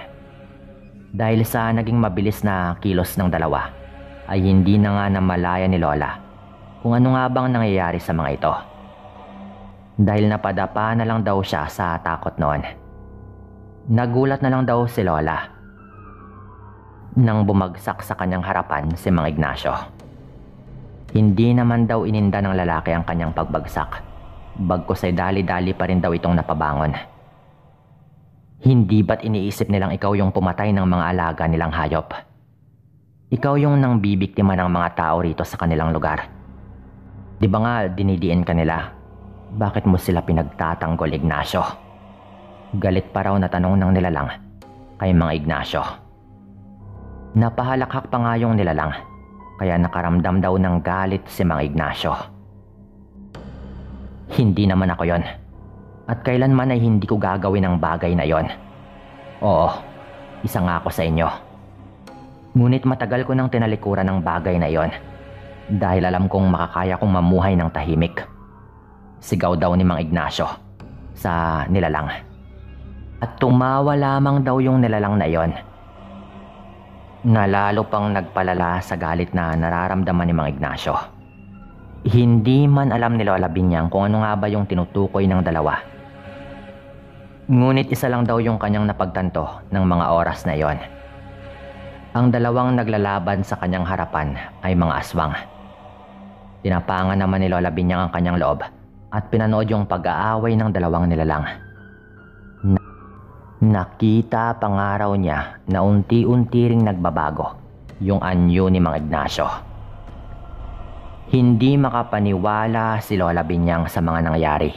Dahil sa naging mabilis na kilos ng dalawa, ay hindi na nga namalaya ni Lola kung ano nga bang nangyayari sa mga ito. Dahil napadapa na lang daw siya sa takot noon. Nagulat na lang daw si Lola nang bumagsak sa kanyang harapan si Mang Ignacio. Hindi naman daw ininda ng lalaki ang kanyang pagbagsak, bagkus ay dali-dali pa rin daw itong napabangon. Hindi ba't iniisip nilang ikaw yung pumatay ng mga alaga nilang hayop? Ikaw yung nang bibiktima ng mga tao rito sa kanilang lugar. Di ba nga dinidiin ka nila? Bakit mo sila pinagtatanggol, Ignacio? Galit pa raw na tanong ng nilalang kay Mang Ignacio. Napahalakhak pa nga yung nilalang, kaya nakaramdam daw ng galit si Mang Ignacio. Hindi naman ako yon. At kailanman ay hindi ko gagawin ang bagay na yon. Oo, isa nga ako sa inyo. Ngunit matagal ko nang tinalikuran ng bagay na yon dahil alam kong makakaya kong mamuhay ng tahimik. Sigaw daw ni Mang Ignacio sa nilalang. At tumawa lamang daw yung nilalang na yon, na lalo pang nagpalala sa galit na nararamdaman ni Mang Ignacio. Hindi man alam ni Lola Binyang kung ano nga ba yung tinutukoy ng dalawa. Ngunit isa lang daw yung kanyang napagtanto ng mga oras na iyon. Ang dalawang naglalaban sa kanyang harapan ay mga aswang. Tinapangan naman ni Lola Binyang ang kanyang loob at pinanood yung pag-aaway ng dalawang nilalang. Nakita pa nga raw niya na unti-unti ring nagbabago yung anyo ni Mang Ignacio. Hindi makapaniwala si Lola Binyang sa mga nangyari.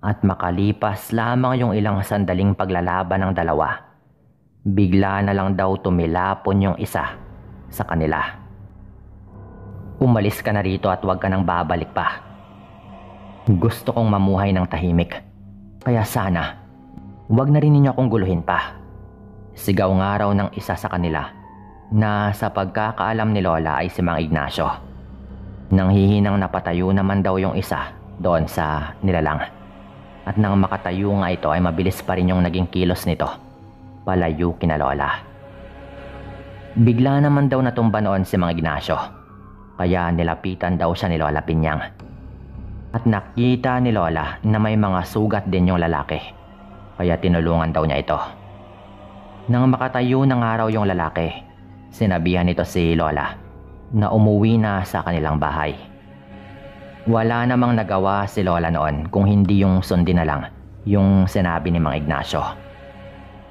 At makalipas lamang yung ilang sandaling paglalaban ng dalawa, bigla na lang daw tumilapon yung isa sa kanila. Umalis ka na rito at huwag ka nang babalik pa. Gusto kong mamuhay ng tahimik, kaya sana huwag na rin ninyo akong guluhin pa. Sigaw nga raw ng isa sa kanila na sa pagkakaalam ni Lola ay si Mang Ignacio. Nang hihinang napatayo naman daw yung isa doon sa nilalang. At nang makatayo nga ito ay mabilis pa rin yung naging kilos nito palayo kina Lola. Bigla naman daw natumba noon si Mang Ignacio, kaya nilapitan daw siya ni Lola Binyang. At nakita ni Lola na may mga sugat din yung lalaki, kaya tinulungan daw niya ito. Nang makatayo ng araw yung lalaki, sinabihan nito si Lola na umuwi na sa kanilang bahay. Wala namang nagawa si Lola noon kung hindi yung sundin na lang yung sinabi ni Mang Ignacio.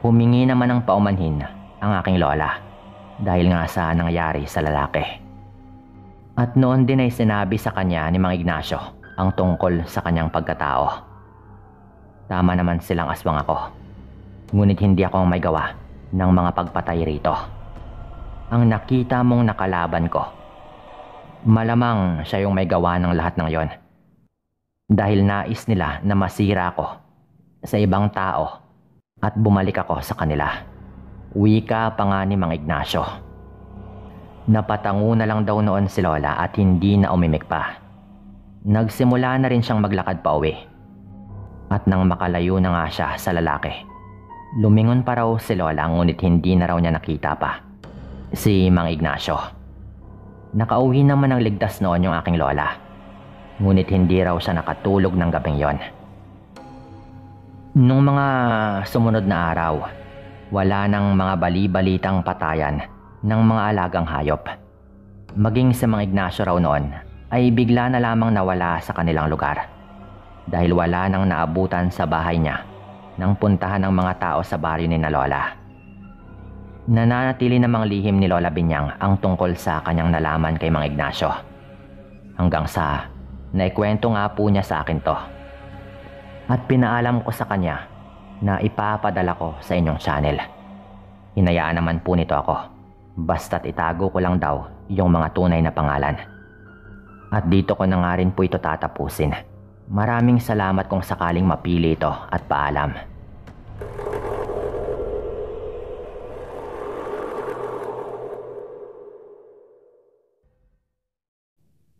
Humingi naman ng paumanhin ang aking lola dahil nga sa nangyari sa lalaki. At noon din ay sinabi sa kanya ni Mang Ignacio ang tungkol sa kanyang pagkatao. Tama naman silang aswang ako, ngunit hindi ako ang may gawa ng mga pagpatay rito. Ang nakita mong nakalaban ko, malamang siya yung may gawa ng lahat ng yon. Dahil nais nila na masira ako sa ibang tao at bumalik ako sa kanila. Wika pa nga ni Mang Ignacio. Napatango na lang daw noon si Lola at hindi na umimik pa. Nagsimula na rin siyang maglakad pa uwi. At nang makalayo na nga siya sa lalaki, lumingon pa raw si Lola ngunit hindi na raw niya nakita pa si Mang Ignacio. Nakauwi naman ng ligtas noon yung aking lola, ngunit hindi raw siya nakatulog ng gabing yon. Nung mga sumunod na araw, wala nang mga bali-balitang patayan ng mga alagang hayop. Maging si Mang Ignacio raw noon ay bigla na lamang nawala sa kanilang lugar dahil wala nang naabutan sa bahay niya nang puntahan ng mga tao sa baryo ni na Lola. Nananatili namang lihim ni Lola Binyang ang tungkol sa kanyang nalaman kay Mang Ignacio. Hanggang sa naikwento nga po niya sa akin to. At pinaalam ko sa kanya na ipapadala ko sa inyong channel. Hinayaan naman po nito ako, basta't itago ko lang daw yung mga tunay na pangalan. At dito ko na nga rin po ito tatapusin. Maraming salamat kung sakaling mapili ito at paalam.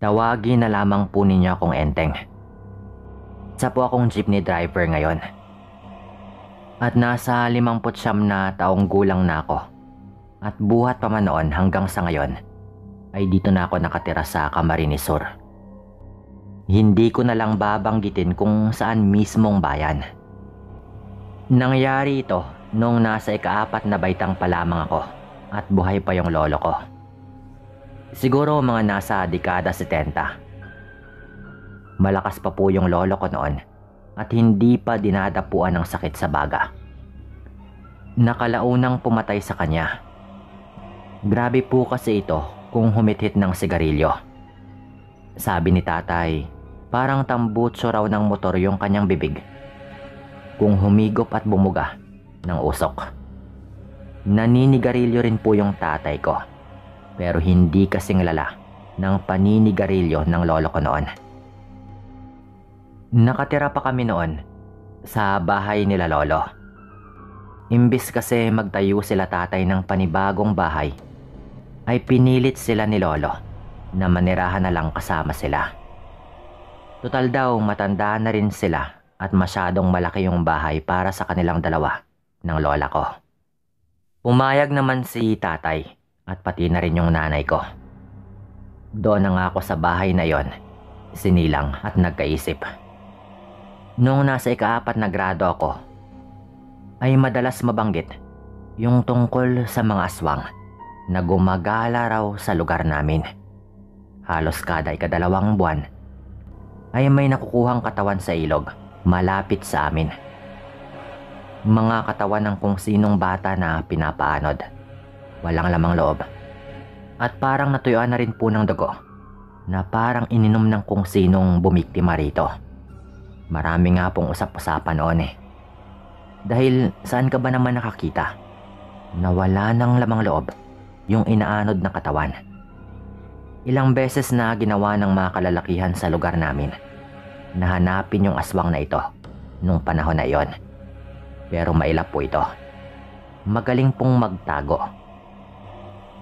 Tawagin na lamang po ninyo akong Enteng. Isa po akong jeepney driver ngayon. At nasa 59 na taong gulang na ako. At buhat pa man noon hanggang sa ngayon ay dito na ako nakatira sa Camarines Sur. Hindi ko na lang babanggitin kung saan mismong bayan. Nangyari ito nung nasa ika-4 na baitang pa lamang ako at buhay pa yung lolo ko. Siguro mga nasa dekada 70. Malakas pa po yung lolo ko noon at hindi pa dinadapuan ng sakit sa baga. Nakalaunang pumatay sa kanya. Grabe po kasi ito kung humithit ng sigarilyo. Sabi ni tatay, parang tambutso raw ng motor yung kanyang bibig kung humigop at bumuga ng usok. Naninigarilyo rin po yung tatay ko, pero hindi kasing lala ng paninigarilyo ng lolo ko noon. Nakatira pa kami noon sa bahay nila lolo. Imbis kasi magtayo sila tatay ng panibagong bahay, ay pinilit sila ni lolo na manirahan na lang kasama sila. Total daw matanda na rin sila at masyadong malaki yung bahay para sa kanilang dalawa ng lola ko. Pumayag naman si tatay at pati na rin yung nanay ko. Doon na nga ako sa bahay na yon, sinilang at nagkaisip. Noong nasa ika-4 na grado ako, ay madalas mabanggit yung tungkol sa mga aswang na gumagala raw sa lugar namin. Halos kada ika-2 buwan ay may nakukuhang katawan sa ilog malapit sa amin. Mga katawan ng kung sinong bata na pinapaanod. Walang lamang loob. At parang natuyuan na rin po ng dugo na parang ininom ng kung sinong bumiktima rito. Marami nga pong usap-usapan noon eh. Dahil saan ka ba naman nakakita na wala ng lamang loob yung inaanod na katawan? Ilang beses na ginawa ng mga kalalakihan sa lugar namin na hanapin yung aswang na ito nung panahon na iyon. Pero mailap po ito. Magaling pong magtago.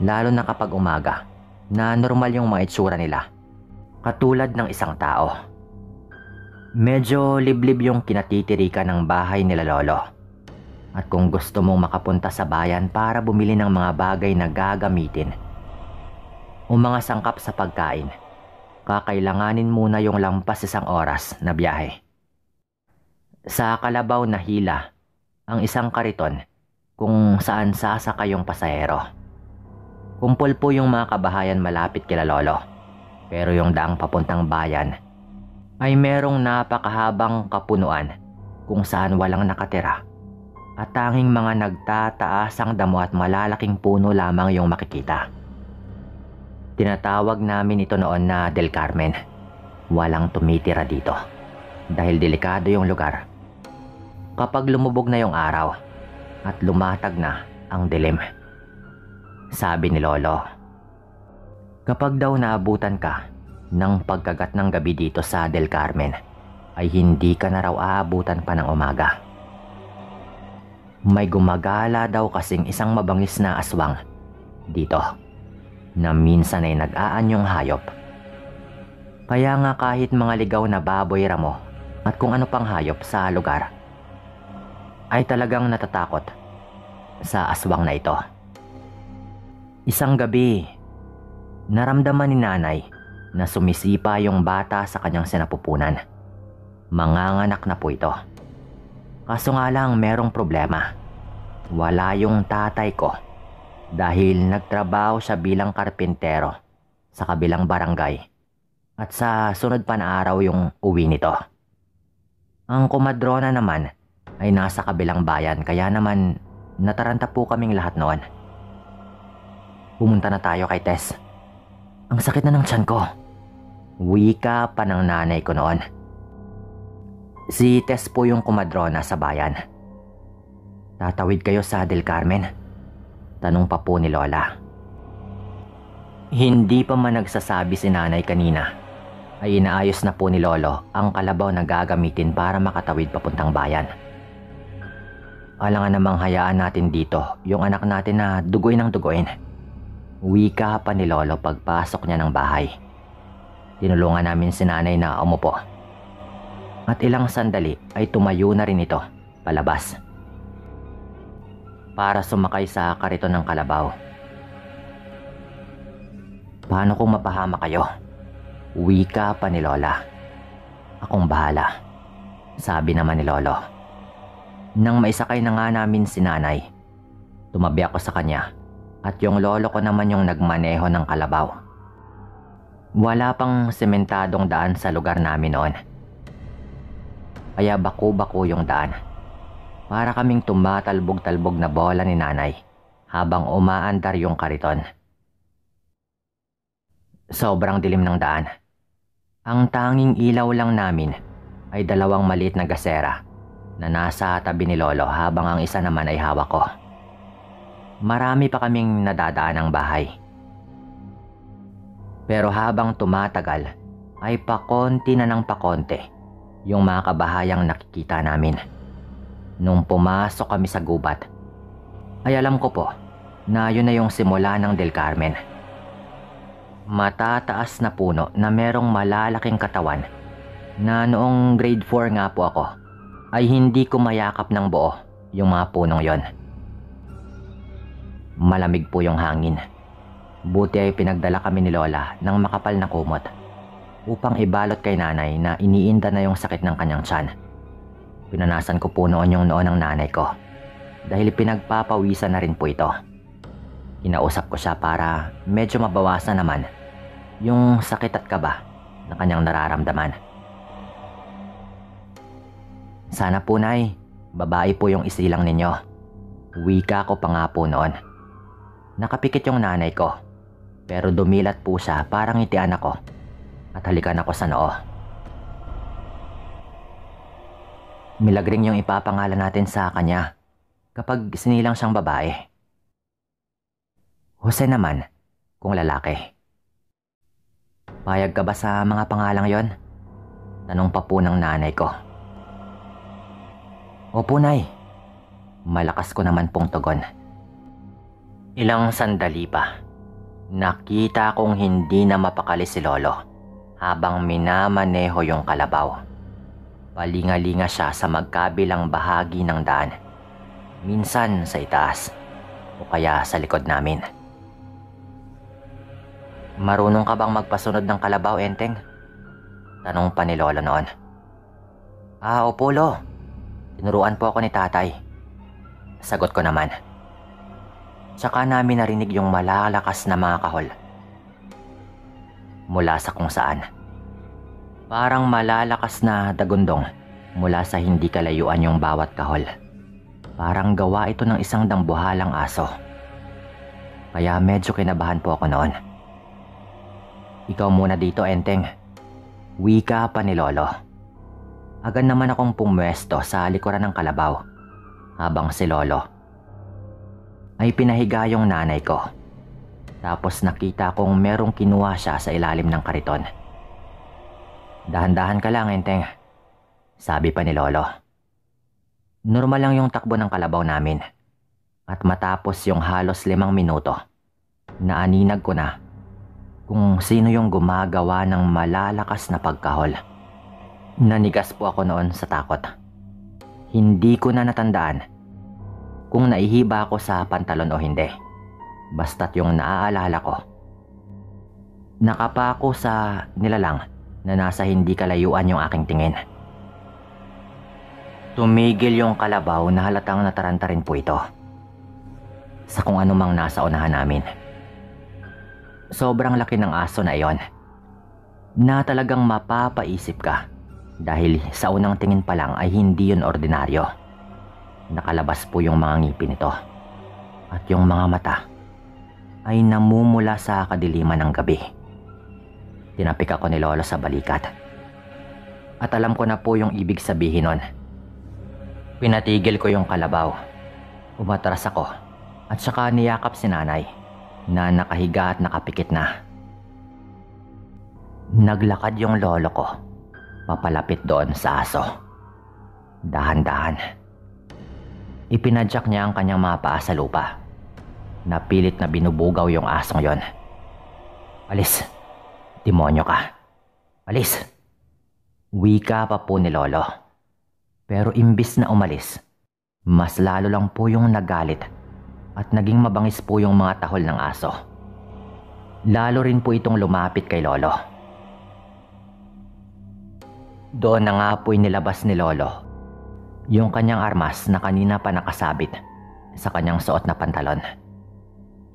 Lalo na kapag umaga na normal yung mga itsura nila, katulad ng isang tao. Medyo liblib yung kinatitirikan ng bahay nila lolo. At kung gusto mong makapunta sa bayan para bumili ng mga bagay na gagamitin o mga sangkap sa pagkain, kakailanganin muna yung lampas 1 oras na biyahe. Sa kalabaw na hila ang isang kariton kung saan sasakay yung pasahero. Kumpol po yung mga kabahayan malapit kila lolo, pero yung daang papuntang bayan ay merong napakahabang kapunuan kung saan walang nakatira at tanging mga nagtataasang damo at malalaking puno lamang yung makikita. Tinatawag namin ito noon na Del Carmen. Walang tumitira dito dahil delikado yung lugar. Kapag lumubog na yung araw at lumatag na ang dilim. Sabi ni Lolo, kapag daw naabutan ka ng pagkagat ng gabi dito sa Del Carmen, ay hindi ka na raw aabutan pa ng umaga. May gumagala daw kasing isang mabangis na aswang dito na minsan ay nag-aanyong hayop. Kaya nga kahit mga ligaw na baboy, ramo at kung ano pang hayop sa lugar ay talagang natatakot sa aswang na ito. Isang gabi, naramdaman ni nanay na sumisipa yung bata sa kanyang sinapupunan. Manganganak na po ito. Kaso nga lang merong problema. Wala yung tatay ko dahil nagtrabaho siya bilang karpintero sa kabilang barangay at sa sunod pa na araw yung uwi nito. Ang kumadrona naman ay nasa kabilang bayan kaya naman nataranta po kaming lahat noon. Pumunta na tayo kay Tess. Ang sakit na ng tiyan ko. Wika pa ng nanay ko noon. Si Tess po yung kumadrona sa bayan. Tatawid kayo sa Del Carmen? Tanong pa po ni Lola. Hindi pa man nagsasabi si nanay kanina ay inaayos na po ni Lolo ang kalabaw na gagamitin para makatawid papuntang bayan. Alangan namang hayaan natin dito yung anak natin na dugoy ng dugoin. Wika pa ni Lolo pagpasok niya ng bahay. Tinulungan namin si nanay na umupo. At ilang sandali ay tumayo na rin ito palabas para sumakay sa kariton ng kalabaw. Paano kung mapahama kayo? Wika pa ni Lola. Akong bahala, sabi naman ni Lolo. Nang maisakay na nga namin si nanay, tumabi ako sa kanya at yung lolo ko naman yung nagmaneho ng kalabaw. Wala pang sementadong daan sa lugar namin noon. Kaya bako-bako yung daan. Para kaming tumatalbog-talbog na bola ni nanay habang umaandar yung kariton. Sobrang dilim ng daan. Ang tanging ilaw lang namin ay dalawang maliit na gasera na nasa tabi ni Lolo habang ang isa naman ay hawak ko. Marami pa kaming nadadaan ng bahay. Pero habang tumatagal ay pakonti na ng pakonti yung mga kabahayang nakikita namin. Nung pumasok kami sa gubat, ay alam ko po na yun na yung simula ng Del Carmen. Matataas na puno na merong malalaking katawan na noong grade 4 nga po ako ay hindi ko mayakap ng buo yung mga punong yon. Malamig po yung hangin. Buti ay pinagdala kami ni Lola ng makapal na kumot upang ibalot kay nanay na iniinda na yung sakit ng kanyang tiyan. Pinanasan ko po noon yung noon ng nanay ko dahil pinagpapawisan na rin po ito. Kinausap ko siya para medyo mabawasan naman yung sakit at kaba na kanyang nararamdaman. Sana po, Nay, babae po yung isilang ninyo. Wika ko pa nga po noon. Nakapikit yung nanay ko pero dumilat po siya parang ngitian ako at halikan ako sa noo. Milagring yung ipapangalan natin sa kanya kapag sinilang siyang babae. Jose naman kung lalaki. Payag ka ba sa mga pangalang yon? Tanong pa po ng nanay ko. Opo, Nay. Malakas ko naman pong tugon. Ilang sandali pa, nakita kong hindi na mapakali si Lolo habang minamaneho yung kalabaw. Palinga-linga siya sa magkabilang bahagi ng daan. Minsan sa itaas o kaya sa likod namin. Marunong ka bang magpasunod ng kalabaw, Enteng? Tanong pa ni Lolo noon. Opo, Lo. Tinuruan po ako ni tatay. Sagot ko naman. Tsaka namin narinig yung malalakas na mga kahol. Mula sa kung saan. Parang malalakas na dagundong mula sa hindi kalayuan yung bawat kahol. Parang gawa ito ng isang dambuhalang aso. Kaya medyo kinabahan po ako noon. Ikaw muna dito, Enteng. Wika pa ni Lolo. Agad naman akong pumwesto sa likuran ng kalabaw habang si Lolo ay pinahiga yung nanay ko. Tapos nakita kong merong kinuha siya sa ilalim ng kariton. Dahan-dahan ka lang, Enteng, sabi pa ni Lolo. Normal lang yung takbo ng kalabaw namin. At matapos yung halos 5 minuto, naaninag ko na kung sino yung gumagawa ng malalakas na pagkahol. Nanigas po ako noon sa takot. Hindi ko na natandaan kung naihiba ako sa pantalon o hindi. Basta't yung naaalala ko, nakapako sa nilalang na nasa hindi kalayuan yung aking tingin. Tumigil yung kalabaw na halatang nataranta rin po ito sa kung anumang nasa unahan namin. Sobrang laki ng aso na iyon na talagang mapapaisip ka dahil sa unang tingin pa lang ay hindi yun ordinaryo. Nakalabas po yung mga ngipin nito at yung mga mata ay namumula sa kadiliman ng gabi. Tinapik ako ni Lolo sa balikat at alam ko na po yung ibig sabihin nun. Pinatigil ko yung kalabaw, umatras ako at saka niyakap si nanay na nakahiga at nakapikit na. Naglakad yung lolo ko papalapit doon sa aso. Dahan-dahan. Ipinadyak niya ang kanyang mga paa sa lupa. Napilit na binubugaw yung asong yon. Alis, demonyo ka. Alis. Wika pa po ni Lolo. Pero imbis na umalis, mas lalo lang po yung nagalit at naging mabangis po yung mga tahol ng aso. Lalo rin po itong lumapit kay Lolo. Doon na nga po'y nilabas ni Lolo yung kanyang armas na kanina pa nakasabit sa kanyang suot na pantalon.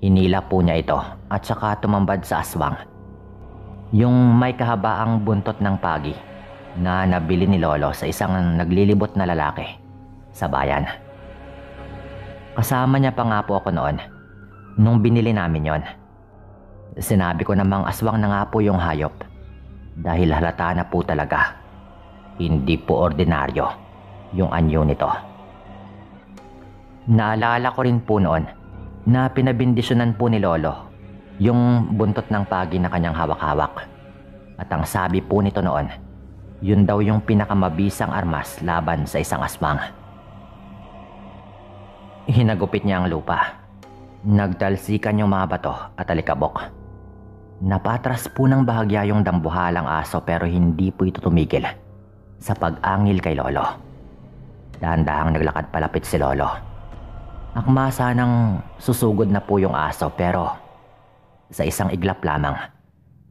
Hinila po niya ito at saka tumambad sa aswang, yung may kahabaang buntot ng pagi na nabili ni Lolo sa isang naglilibot na lalaki sa bayan. Kasama niya pa nga po ako noon nung binili namin yon. Sinabi ko namang aswang na nga po yung hayop dahil halata na po talaga hindi po ordinaryo yung anyo nito. Naalala ko rin po noon na pinabindisyonan po ni Lolo yung buntot ng pagi na kanyang hawak-hawak. At ang sabi po nito noon, yun daw yung pinakamabisang armas laban sa isang aswang. Hinagupit niya ang lupa. Nagtalsikan yung mga bato at alikabok. Napatras po ng bahagya yung dambuhalang aso pero hindi po ito tumigil sa pag-angil kay Lolo. Dahan-dahang naglakad palapit si Lolo. Akma sanang susugod na po yung aso pero sa isang iglap lamang,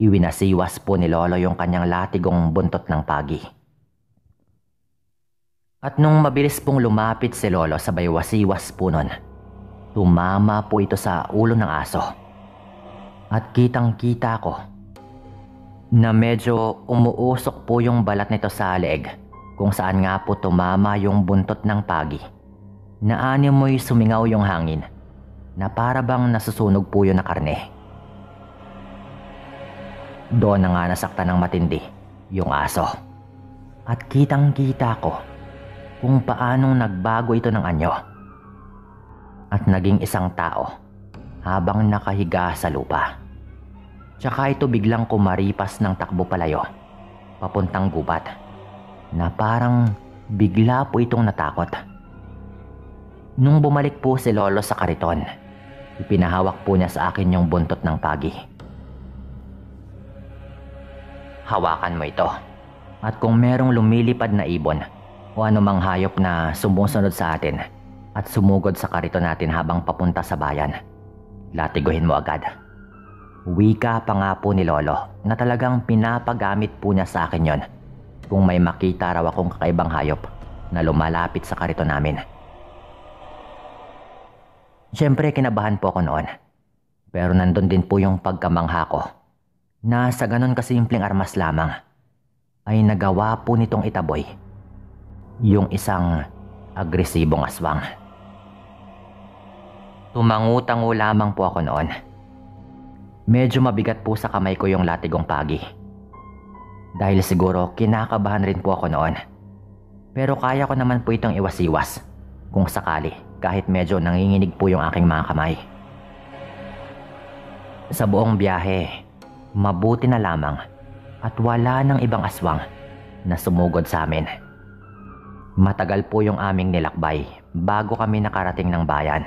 iwinasiwas po ni Lolo yung kanyang latigong buntot ng pagi. At nung mabilis pong lumapit si Lolo sabay wasiwas po nun, tumama po ito sa ulo ng aso. At kitang-kita ko na medyo umuusok po yung balat nito sa leeg kung saan nga po tumama yung buntot ng pagi. Na animoy sumingaw yung hangin na para bang nasusunog po yun na karne. Doon na nga nasaktan ng matindi yung aso. At kitang-kita ko kung paanong nagbago ito ng anyo. At naging isang tao habang nakahiga sa lupa. Tsaka ito biglang kumaripas ng takbo palayo papuntang gubat na parang bigla po itong natakot. Nung bumalik po si Lolo sa kariton, ipinahawak po niya sa akin yung buntot ng pagi. Hawakan mo ito at kung merong lumilipad na ibon o anumang hayop na sumusunod sa atin at sumugod sa kariton natin habang papunta sa bayan, latiguhin mo agad. Wika pa nga po ni Lolo na talagang pinapagamit po niya sa akin yon kung may makita raw akong kakaibang hayop na lumalapit sa kariton namin. Siyempre kinabahan po ako noon, pero nandun din po yung pagkamangha ko na sa ganon kasimpleng armas lamang ay nagawa po nitong itaboy Yung isang agresibong aswang. Tumangu-tango lamang po ako noon. Medyo mabigat po sa kamay ko yung latigong pagi. Dahil siguro kinakabahan rin po ako noon. Pero kaya ko naman po itong iwas-iwas kung sakali kahit medyo nanginginig po yung aking mga kamay. Sa buong biyahe, mabuti na lamang at wala ng ibang aswang na sumugod sa amin. Matagal po yung aming nilakbay bago kami nakarating ng bayan.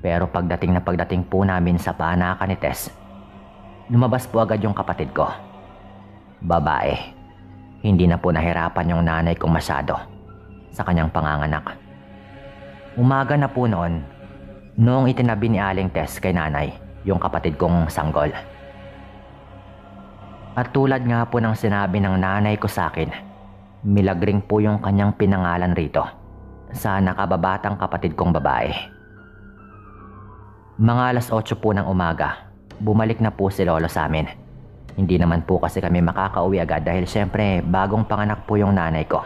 Pero pagdating po namin sa paanakan ni Tess, lumabas po agad yung kapatid ko. Babae. Hindi na po nahirapan yung nanay kong masyado sa kanyang panganganak. Umaga na po noon, noong itinabi ni Aling Tess kay nanay yung kapatid kong sanggol. At tulad nga po ng sinabi ng nanay ko sa akin, milagring po yung kanyang pinangalan rito sa nakababatang kapatid kong babae. Mga alas 8 po ng umaga, bumalik na po si Lolo sa amin. Hindi naman po kasi kami makakauwi agad dahil syempre bagong panganak po yung nanay ko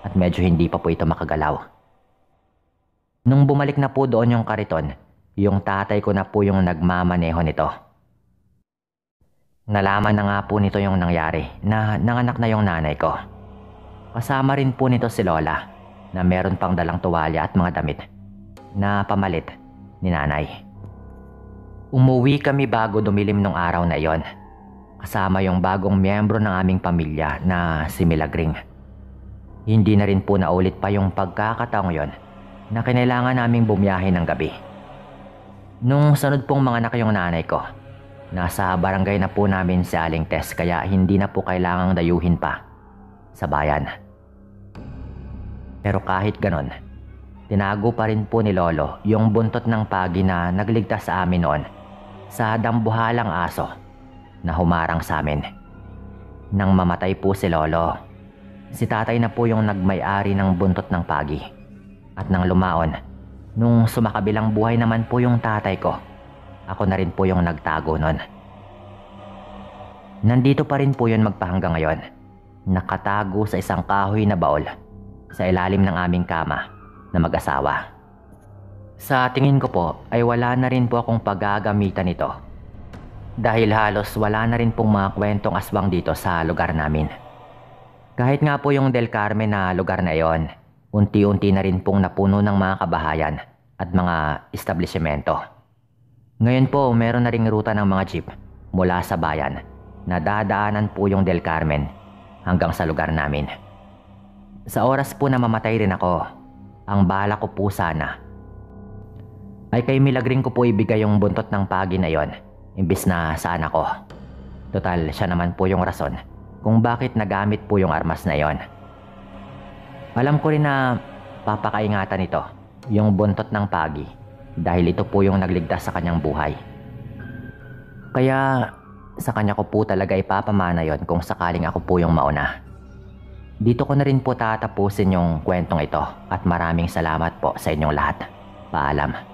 at medyo hindi pa po ito makagalaw. Nung bumalik na po doon yung kariton, yung tatay ko na po yung nagmamaneho nito. Nalaman na nga po nito yung nangyari na nanganak na yung nanay ko. Kasama rin po nito si Lola na meron pang dalang tuwalya at mga damit na pamalit ni nanay. Umuwi kami bago dumilim nung araw na iyon. Kasama yung bagong miyembro ng aming pamilya na si Milagring. Hindi na rin po naulit pa yung pagkakataong yon na kinailangan naming bumiyahe ng gabi. Nung sunod pong manganak yung nanay ko, nasa barangay na po namin si Aling Tess kaya hindi na po kailangang dayuhin pa sa bayan. Pero kahit ganon, tinago pa rin po ni Lolo yung buntot ng pagi na nagligtas sa amin noon sa dambuhalang aso na humarang sa amin. Nang mamatay po si Lolo, si tatay na po yung nagmay-ari ng buntot ng pagi. At nang lumaon, nung sumakabilang buhay naman po yung tatay ko, ako na rin po yung nagtago nun. Nandito pa rin po yun magpahanggang ngayon, nakatago sa isang kahoy na baol sa ilalim ng aming kama na mag-asawa. Sa tingin ko po ay wala na rin po akong paggagamitan nito dahil halos wala na rin pong mga kwentong aswang dito sa lugar namin. Kahit nga po yung Del Carmen na lugar na iyon, unti-unti na rin pong napuno ng mga kabahayan at mga establishmento. Ngayon po meron na ring ruta ng mga jeep mula sa bayan na dadaanan po yung Del Carmen hanggang sa lugar namin. Sa oras po na mamatay rin ako, ang bala ko po sana ay kay Milagring ko po ibigay yung buntot ng pagi na yon imbis na sa anak ko. Total siya naman po yung rason kung bakit nagamit po yung armas na yon. Alam ko rin na papakaingatan nito yung buntot ng pagi dahil ito po yung nagligtas sa kanyang buhay. Kaya sa kanya ko po talaga ipapamana yon kung sakaling ako po yung mauna. Dito ko na rin po tatapusin yung kwentong ito at maraming salamat po sa inyong lahat. Paalam.